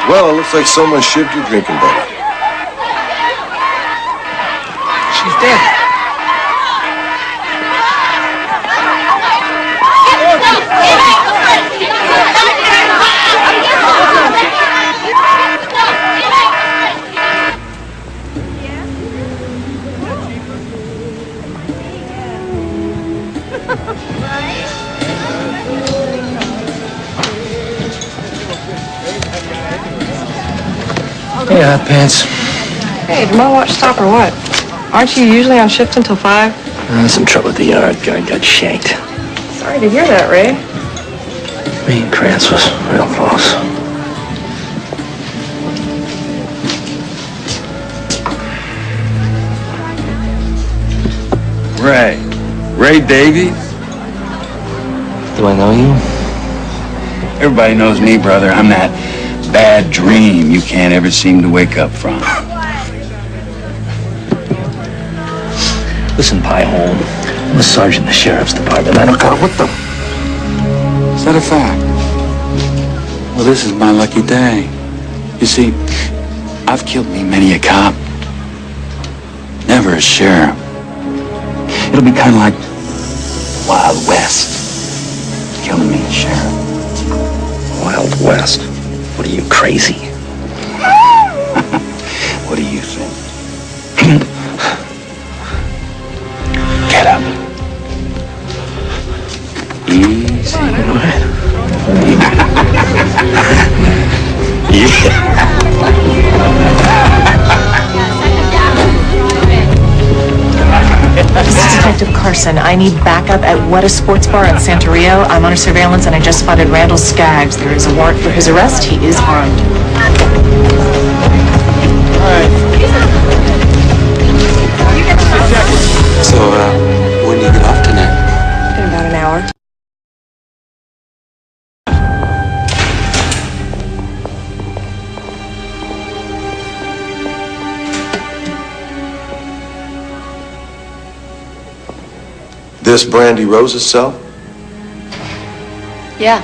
Well, it looks like someone shivved your drinking buddy. She's dead. Hey, hot pants. Hey, did my watch stop or what? Aren't you usually on shift until 5? Some trouble at the yard. Guy got shanked. Sorry to hear that, Ray. Me and Krantz was real close. Ray Davies? Do I know you? Everybody knows me, brother. I'm that bad dream you can't ever seem to wake up from. Listen, Piehole, I'm a sergeant in the sheriff's department. I don't care what the... Is that a fact? Well, this is my lucky day. You see, I've killed me many a cop. Never a sheriff. It'll be kind of like Wild West. Killing me a sheriff. Wild West? What are you, crazy? What do you think? Get up. Easy. This is Detective Carson. I need backup at Weta Sports Bar in Santorio. I'm under surveillance and I just spotted Randall Skaggs. There is a warrant for his arrest. He is armed. So, when do you get off tonight? In about an hour. This Brandy Rose's cell? Yeah.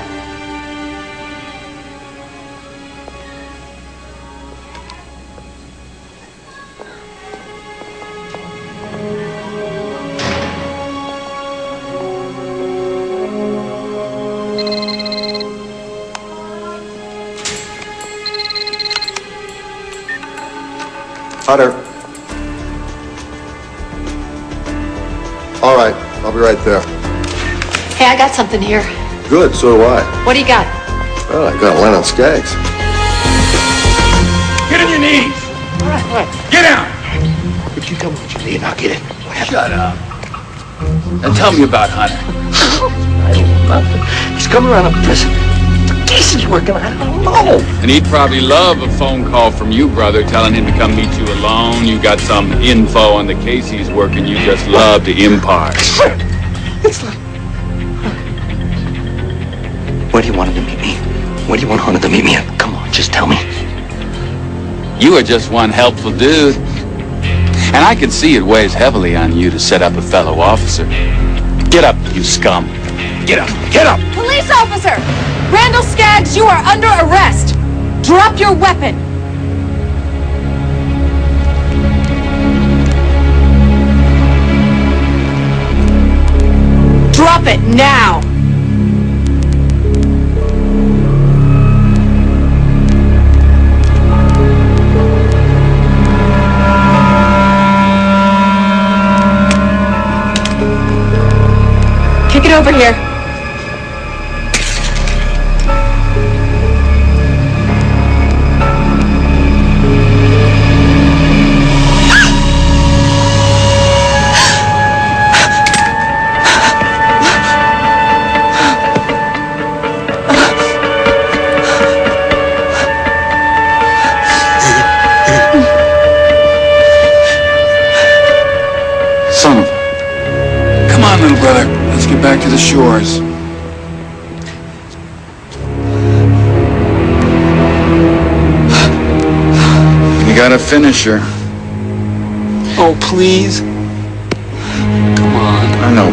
Hunter. All right, I'll be right there. Hey, I got something here. Good, so do I. What do you got? Well, I got Lennon Skaggs. Get on your knees. All right. Get down. If you tell me what you need, I'll get it. Shut up. Now tell me about Hunter. I don't know nothing. He's coming around a prison. The case is working. I don't know. And he'd probably love a phone call from you, brother, telling him to come meet you alone. You got some info on the case he's working. You just love to impart. It's like... Where do you want him to meet me? Where do you want Hunter to meet me at? Come on, just tell me. You are just one helpful dude. And I can see it weighs heavily on you to set up a fellow officer. Get up, you scum. Get up. Get up. Police officer! Randall Skaggs, you are under arrest. Drop your weapon. Drop it now. Kick it over here. Son of a... Come on, little brother. Let's get back to the shores. You got a finisher. Oh, please. Come on. I know.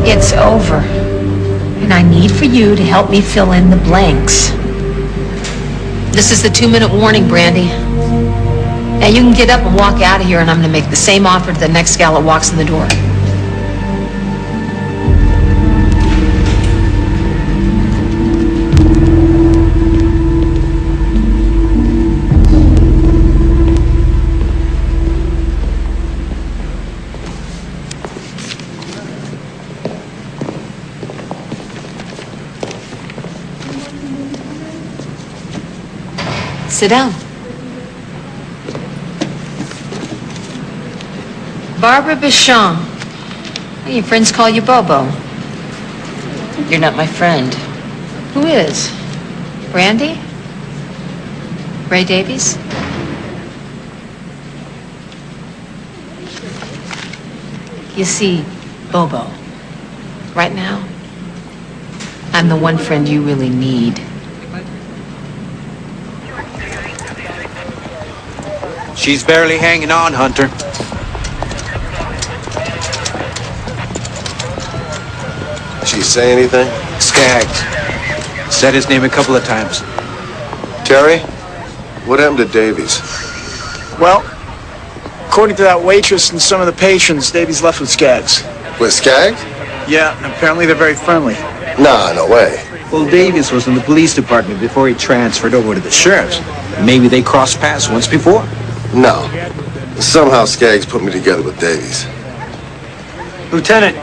It's over. And I need for you to help me fill in the blanks. This is the 2-minute warning, Brandy. Now you can get up and walk out of here, and I'm going to make the same offer to the next gal that walks in the door. Sit down. Barbara Bichon. Your friends call you Bobo. You're not my friend. Who is? Brandy? Ray Davies? You see, Bobo, right now, I'm the one friend you really need. She's barely hanging on, Hunter. She say anything? Skaggs. Said his name a couple of times. Terry, what happened to Davies? Well, according to that waitress and some of the patrons, Davies left with Skaggs. With Skaggs? Yeah, and apparently they're very friendly. Nah, no way. Well, Davies was in the police department before he transferred over to the sheriff's. Maybe they crossed paths once before. No. Somehow Skaggs put me together with Davies. Lieutenant.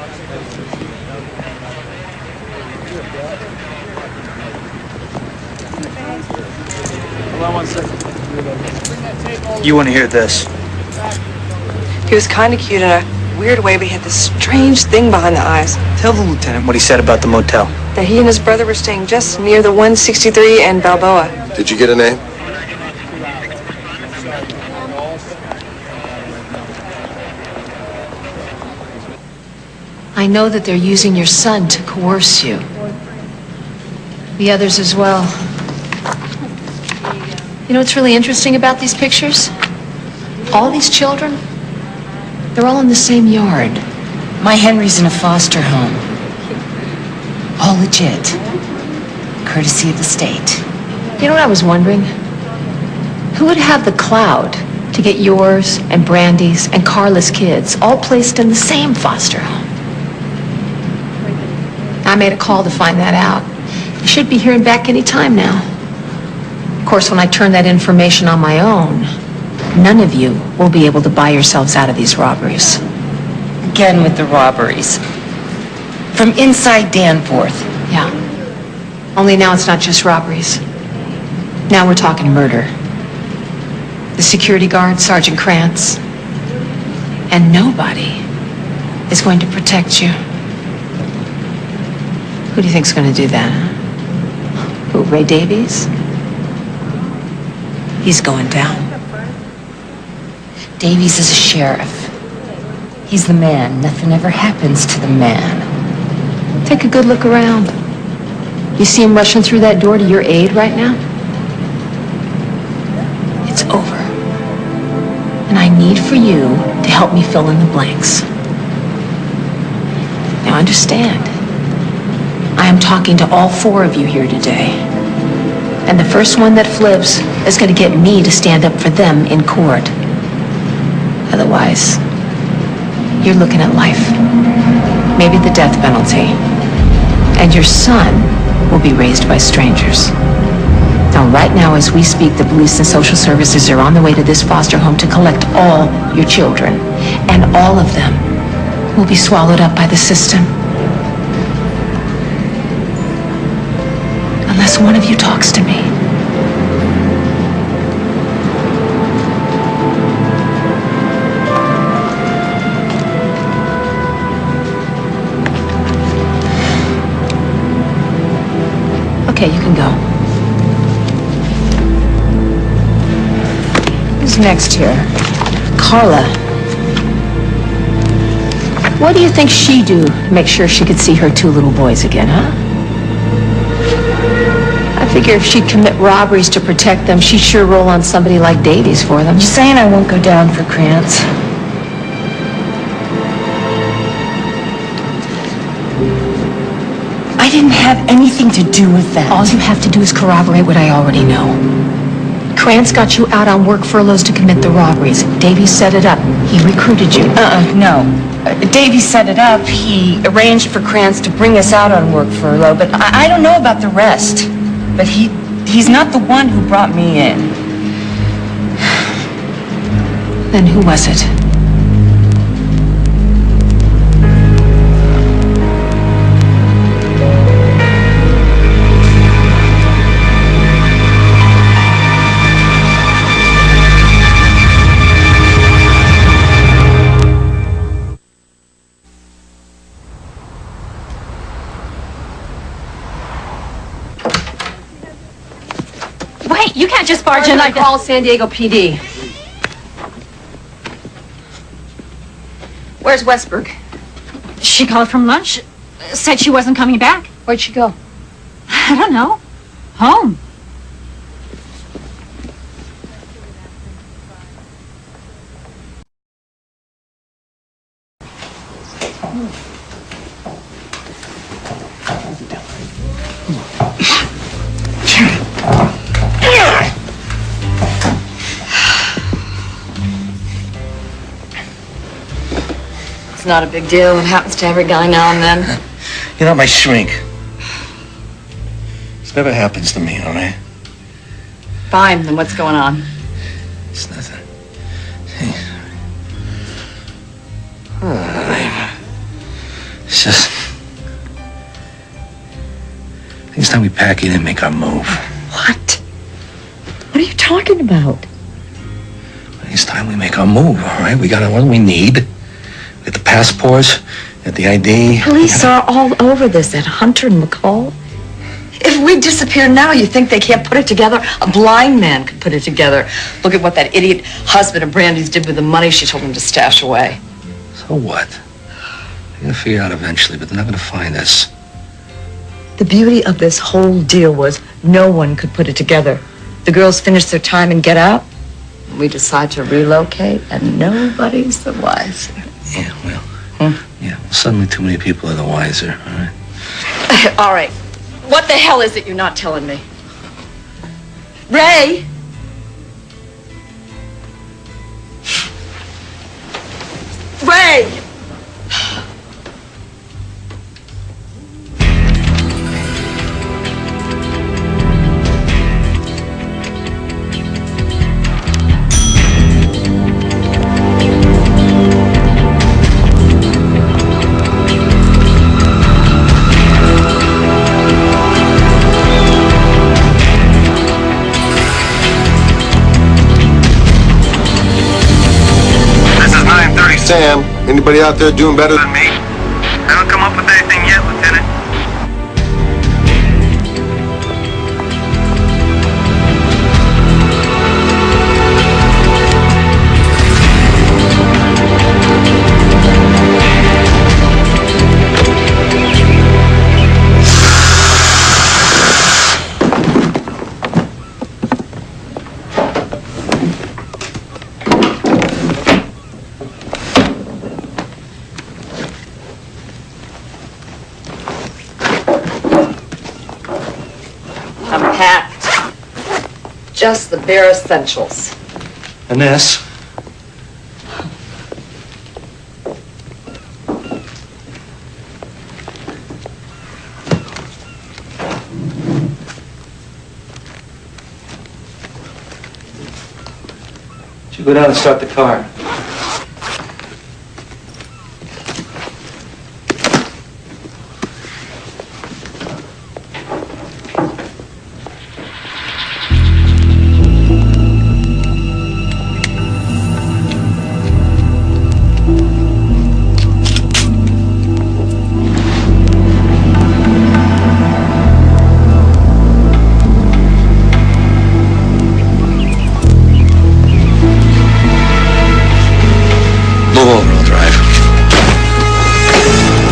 Hold on 1 second. You want to hear this? He was kind of cute in a weird way, but he had this strange thing behind the eyes. Tell the lieutenant what he said about the motel. That he and his brother were staying just near the 163 and Balboa. Did you get a name? I know that they're using your son to coerce you. The others as well. You know what's really interesting about these pictures? All these children, they're all in the same yard. My Henry's in a foster home. All legit. Courtesy of the state. You know what I was wondering? Who would have the clout to get yours and Brandy's and Carla's kids all placed in the same foster home? I made a call to find that out. You should be hearing back any time now. Of course, when I turn that information on my own, none of you will be able to buy yourselves out of these robberies. Again with the robberies. From inside Danforth. Yeah. Only now it's not just robberies. Now we're talking murder. The security guard, Sergeant Krantz. And nobody is going to protect you. Who do you think's going to do that, huh? Who, Ray Davies? He's going down. Davies is a sheriff. He's the man. Nothing ever happens to the man. Take a good look around. You see him rushing through that door to your aid right now? It's over. And I need for you to help me fill in the blanks. Now understand, I am talking to all four of you here today. And the first one that flips is going to get me to stand up for them in court. Otherwise, you're looking at life. Maybe the death penalty. And your son will be raised by strangers. Now, right now, as we speak, the police and social services are on the way to this foster home to collect all your children. And all of them will be swallowed up by the system. Unless one of you talks to me. Okay, you can go. Who's next here? Carla. What do you think she'd do to make sure she could see her two little boys again, huh? I figure if she'd commit robberies to protect them, she'd sure roll on somebody like Davies for them. You saying I won't go down for Krantz? I didn't have anything to do with that. All you have to do is corroborate what I already know. Krantz got you out on work furloughs to commit the robberies. Davies set it up. He recruited you. No. Davies set it up. He arranged for Krantz to bring us out on work furlough, but I don't know about the rest. But he's not the one who brought me in. Then who was it? You can't just barge in like Call San Diego PD. Where's Westberg? She called from lunch. Said she wasn't coming back. Where'd she go? I don't know. Home. It's not a big deal. It happens to every guy now and then. You're not my shrink. This never happens to me, all right? Fine, then what's going on? It's nothing. It's just... I think it's time we pack it and make our move. What? What are you talking about? I think it's time we make our move, all right? We got what we need. We got the passports, we got the ID. Police are all over this at Hunter and McCall. If we disappear now, you think they can't put it together? A blind man could put it together. Look at what that idiot husband of Brandy's did with the money she told him to stash away. So what? They're gonna figure it out eventually, but they're not gonna find us. The beauty of this whole deal was no one could put it together. The girls finish their time and get out. We decide to relocate, and nobody's the wiser. Yeah, well, yeah, suddenly too many people are the wiser, all right? All right. What the hell is it you're not telling me? Ray! Ray! Sam, anybody out there doing better than me? Haven't come up with anything yet, Lieutenant. Just the bare essentials. Ines? You go down and start the car.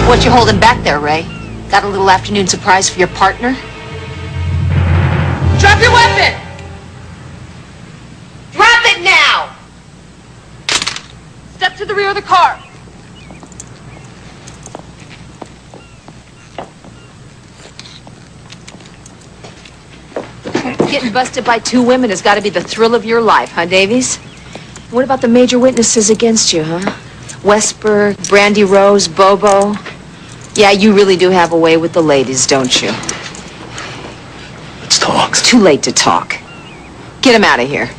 What you holding back there, Ray? Got a little afternoon surprise for your partner? Drop your weapon! Drop it now! Step to the rear of the car. Getting busted by two women has got to be the thrill of your life, huh, Davies? What about the major witnesses against you, huh? Westberg, Brandy Rose, Bobo. Yeah, you really do have a way with the ladies, don't you? Let's talk. It's too late to talk. Get him out of here.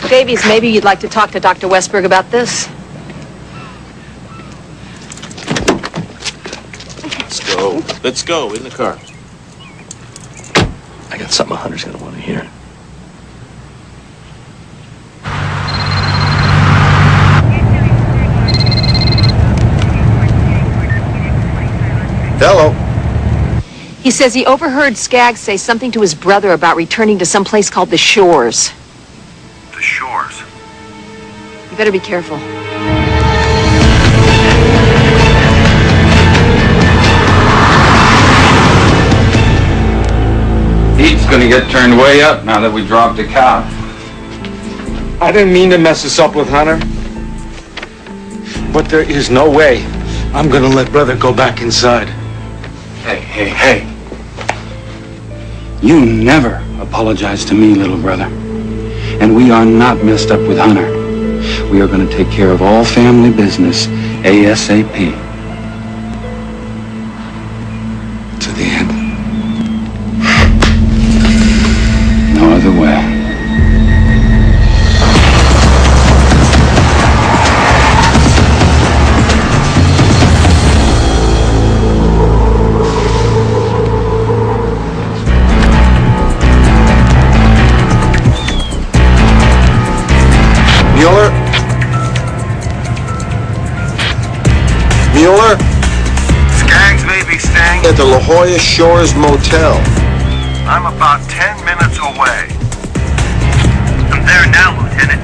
Davies, maybe you'd like to talk to Dr. Westberg about this? Let's go. Let's go. In the car. I got something Hunter's gonna want to hear. Hello. He says he overheard Skaggs say something to his brother about returning to some place called the Shores. The Shores. You better be careful. Heat's gonna get turned way up now that we dropped the cow. I didn't mean to mess this up with Hunter. But there is no way I'm gonna let Brother go back inside. Hey. You never apologize to me, little brother. And we are not messed up with Hunter. We are going to take care of all family business ASAP. To the end. No other way. Mueller? Skaggs may be staying At the La Jolla Shores Motel. I'm about 10 minutes away. I'm there now, Lieutenant.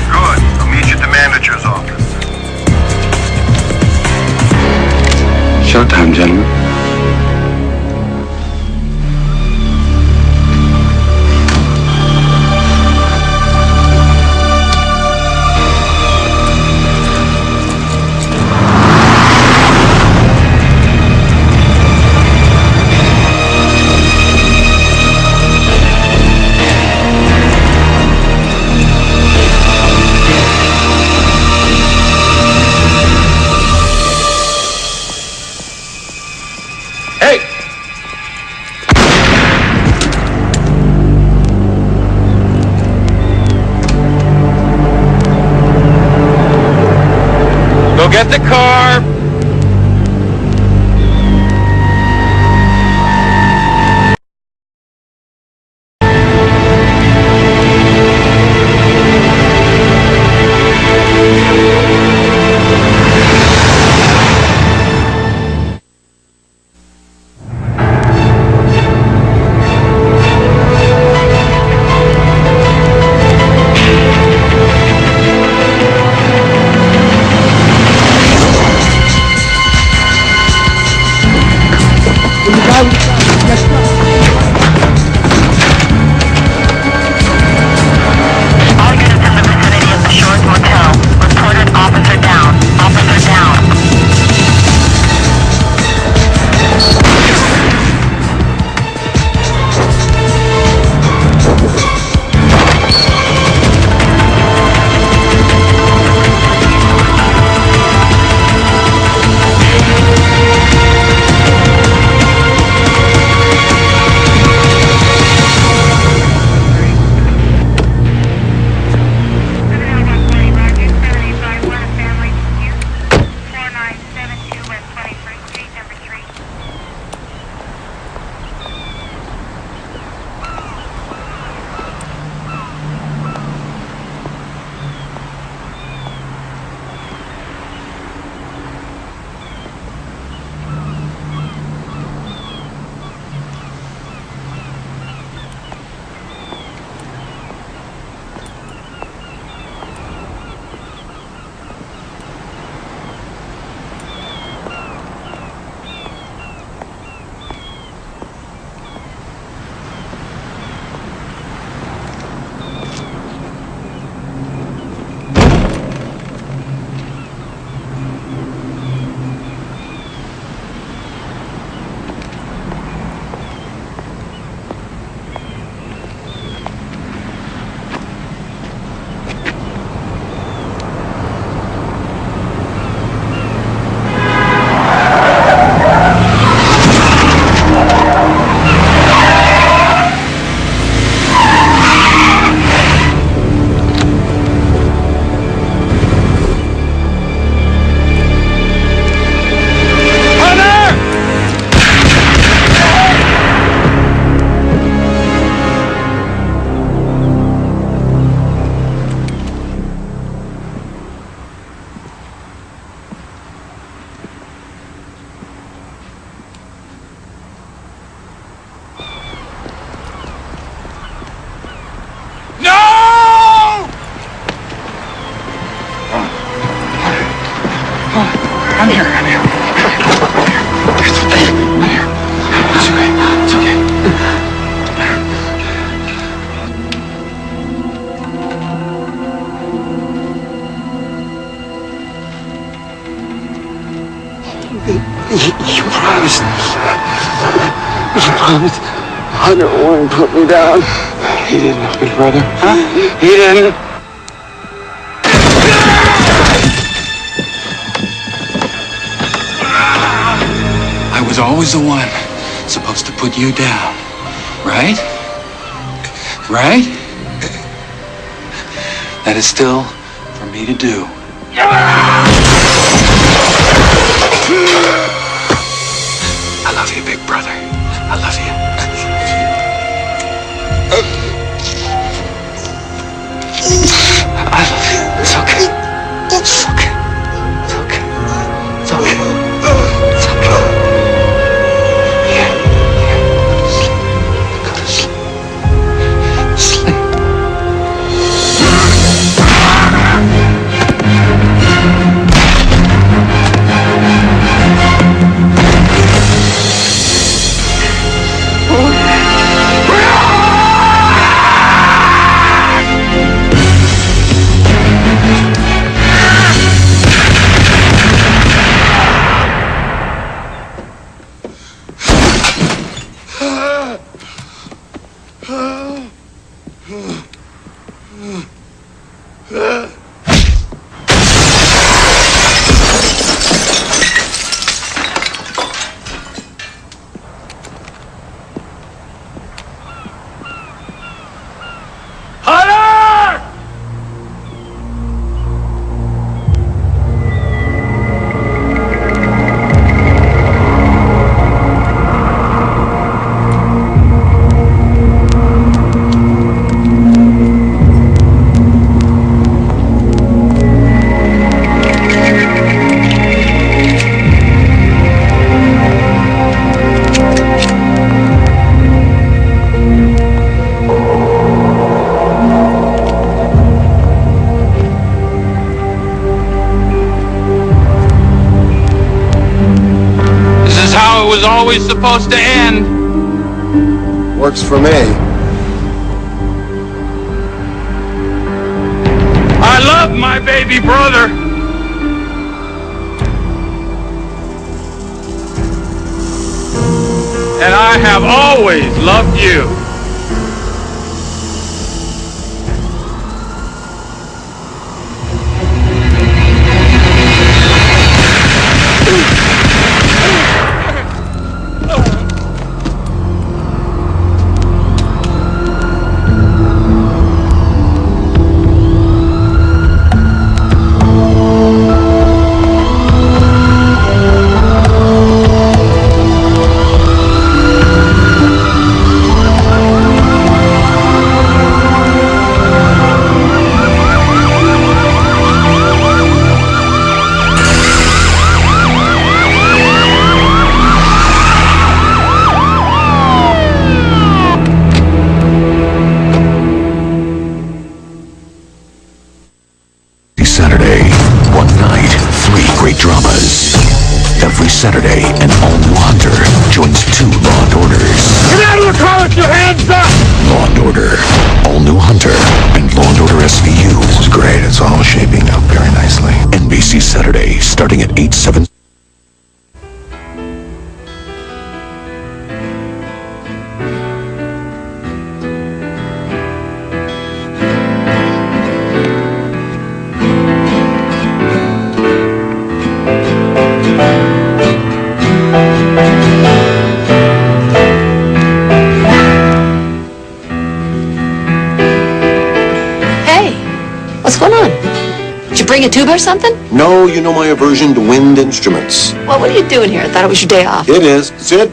Good. I'll meet you at the manager's office. Showtime, gentlemen. Get the car. I'm here. It's okay. It's okay. You promised. Hunter Warren put me down. He didn't, big brother. Huh? He didn't. I was always the one supposed to put you down. Right? Right? That is still for me to do. I love you, big brother. I love you. I love you. It's okay. It's okay. It's okay. It's okay. It's okay. Here. Go to sleep. Sleep. Was always supposed to end. Works for me. I love my baby brother. And I have always loved you. Saturday, one night, 3 great dramas. Every Saturday, an all-new Hunter joins 2 Law & Orders. Get out of the car with your hands up! Law & Order, all-new Hunter, and Law & Order SVU. This is great. It's all shaping up very nicely. NBC Saturday, starting at 8/7. What's going on? Did you bring a tuba or something? No, you know my aversion to wind instruments. Well, what are you doing here? I thought it was your day off. It is. Sid?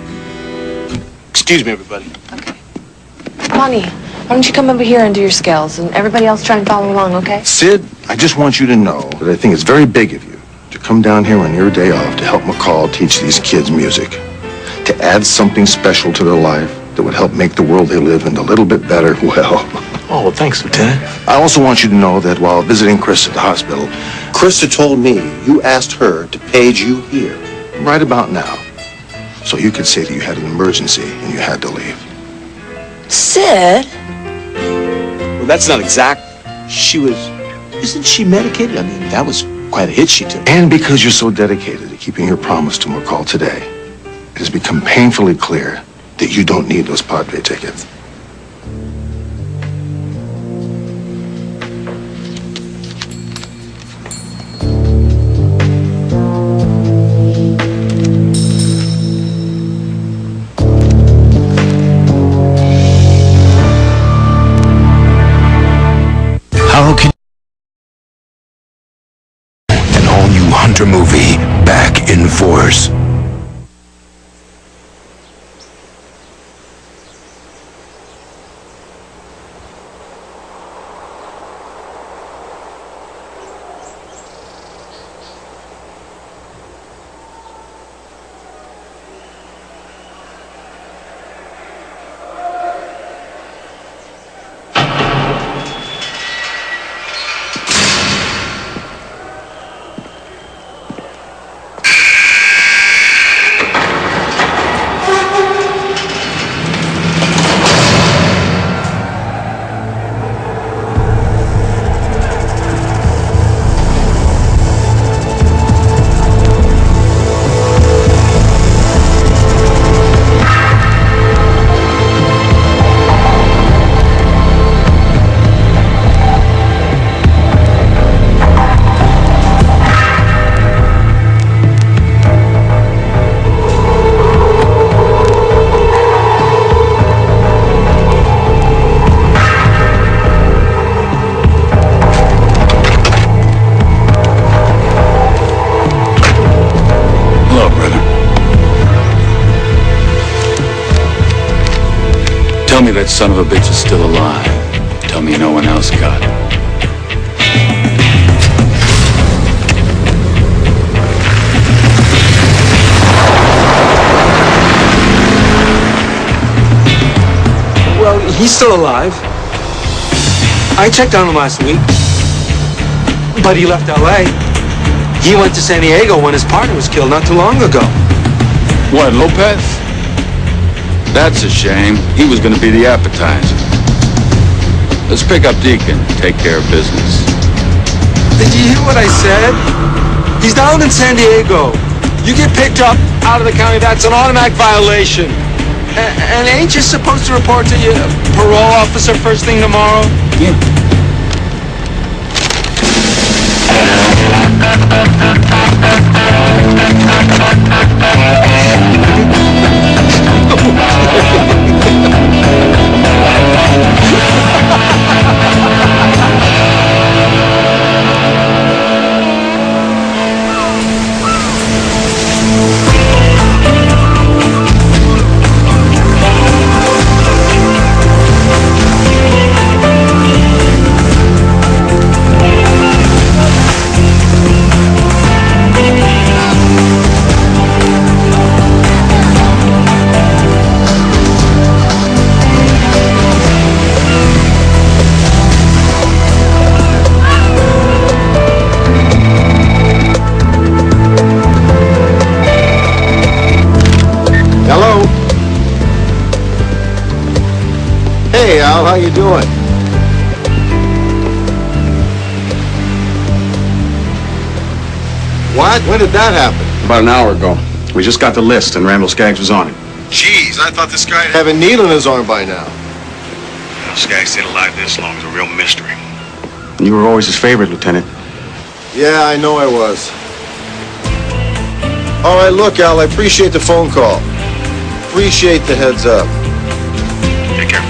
Excuse me, everybody. Bonnie, why don't you come over here and do your scales, and everybody else try and follow along, okay? Sid, I just want you to know that I think it's very big of you to come down here on your day off to help McCall teach these kids music, to add something special to their life that would help make the world they live in a little bit better, well. Oh, well, thanks, Lieutenant. I also want you to know that while visiting Chris at the hospital, Krista told me you asked her to page you here, right about now, so you could say that you had an emergency and you had to leave. Sid? Well, that's not exact. Isn't she medicated? I mean, that was quite a hit she took. And because you're so dedicated to keeping your promise to McCall today, it has become painfully clear that you don't need those Padre tickets. How can an all-new Hunter movie back in force? Tell me that son of a bitch is still alive. Tell me no one else got it. Well, he's still alive. I checked on him last week. But he left L.A. He went to San Diego when his partner was killed not too long ago. What, Lopez? That's a shame. He was going to be the appetizer. Let's pick up Deacon, take care of business. Did you hear what I said? He's down in San Diego. You get picked up out of the county, that's an automatic violation. And ain't you supposed to report to your parole officer first thing tomorrow? Yeah. Hey, Al, how you doing? What? When did that happen? About an hour ago. We just got the list, and Randall Skaggs was on it. Jeez, I thought this guy'd have a needle in his arm by now. Skaggs stayed alive this long is a real mystery. You were always his favorite, Lieutenant. Yeah, I know I was. All right, look, Al, I appreciate the phone call. Appreciate the heads up. Take care.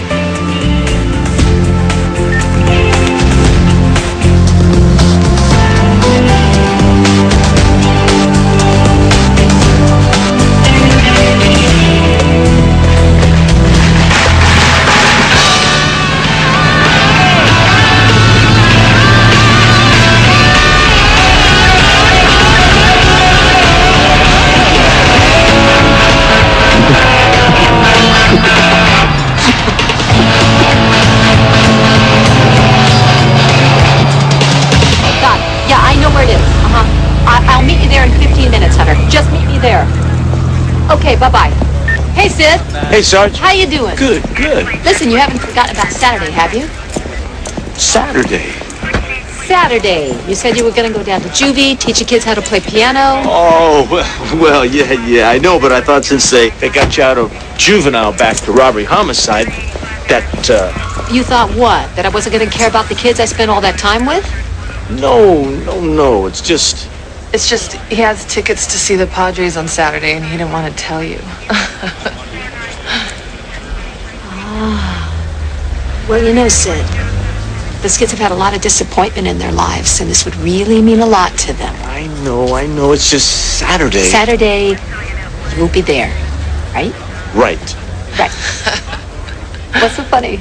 there in 15 minutes, Hunter. Just meet me there. Okay, bye-bye. Hey, Sid. Hey, Sarge. How you doing? Good, good. Listen, you haven't forgotten about Saturday, have you? Saturday. Saturday. You said you were going to go down to juvie, teach the kids how to play piano. Oh, well, yeah, I know, but I thought since they got you out of juvenile back to robbery homicide, that, You thought what? That I wasn't going to care about the kids I spent all that time with? No, it's just... It's just he has tickets to see the Padres on Saturday, and he didn't want to tell you. Well, you know, Sid, those kids have had a lot of disappointment in their lives, and this would really mean a lot to them. I know, it's just Saturday. Saturday, you'll be there, right? Right. Right. What's so funny?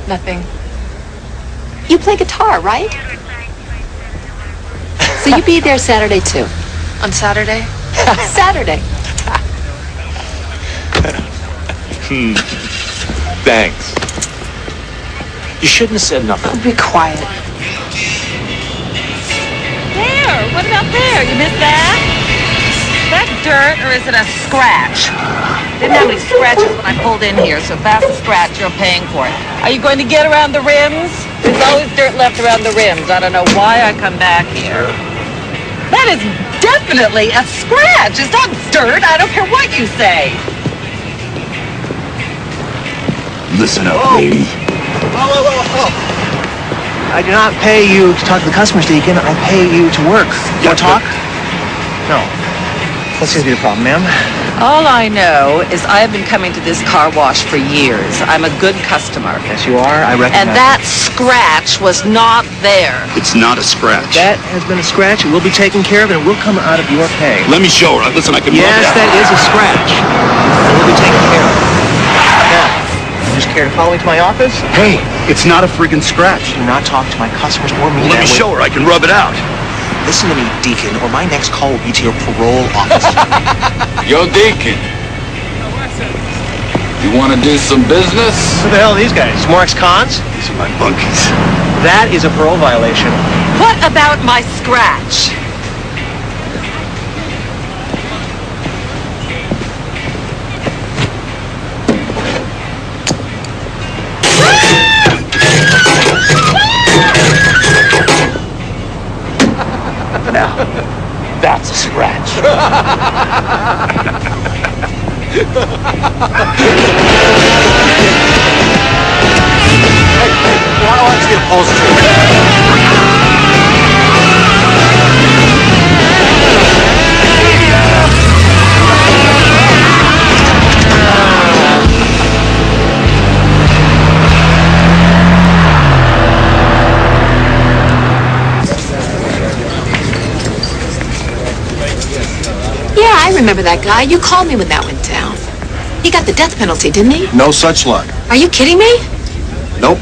Nothing. You play guitar, right? So you be there Saturday, too. On Saturday? Saturday. Thanks. You shouldn't have said nothing. Be quiet. There! What about there? You missed that? Is that dirt or is it a scratch? Didn't have any scratches when I pulled in here, so if that's a scratch, you're paying for it. Are you going to get around the rims? There's always dirt left around the rims. I don't know why I come back here. That is definitely a scratch. It's not dirt. I don't care what you say. Listen up, lady. Whoa. I do not pay you to talk to the customers, Deacon. I pay you to work. You want to talk? No. What seems to be the problem, ma'am? All I know is I have been coming to this car wash for years. I'm a good customer. Yes, you are. I recognize And that scratch was not there. It's not a scratch. That has been a scratch. It will be taken care of, and it will come out of your pay. Let me show her. Listen, I can rub Yes, it out. that is a scratch. It will be taken care of. Now, you just care to follow me to my office? Hey, it's not a friggin' scratch. Do not talk to my customers or me. Let me show her. I can rub it out. Listen to me, Deacon, or my next call will be to your parole office. Yo, Deacon. You want to do some business? Who the hell are these guys? More ex-cons? These are my bunkies. That is a parole violation. What about my scratch? Now, that's a scratch. Why don't you upholstery? Yeah, I remember that guy. You called me when that went down. He got the death penalty, didn't he? No such luck. Are you kidding me? Nope.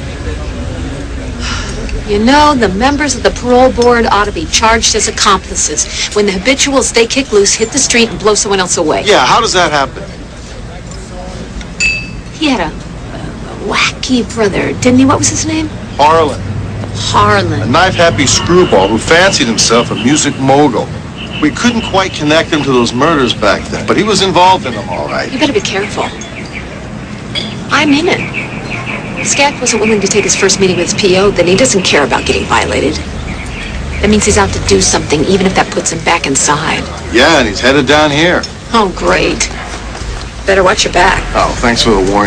You know, the members of the parole board ought to be charged as accomplices when the habituals they kick loose hit the street and blow someone else away. Yeah, how does that happen? He had a wacky brother, didn't he? What was his name? Harlan. Harlan. A knife-happy screwball who fancied himself a music mogul. We couldn't quite connect him to those murders back then, but he was involved in them all right. You better be careful. I'm in it. Scat wasn't willing to take his first meeting with his PO, then he doesn't care about getting violated. That means he's out to do something, even if that puts him back inside. Yeah, and he's headed down here. Oh, great. Better watch your back. Oh, thanks for the warning.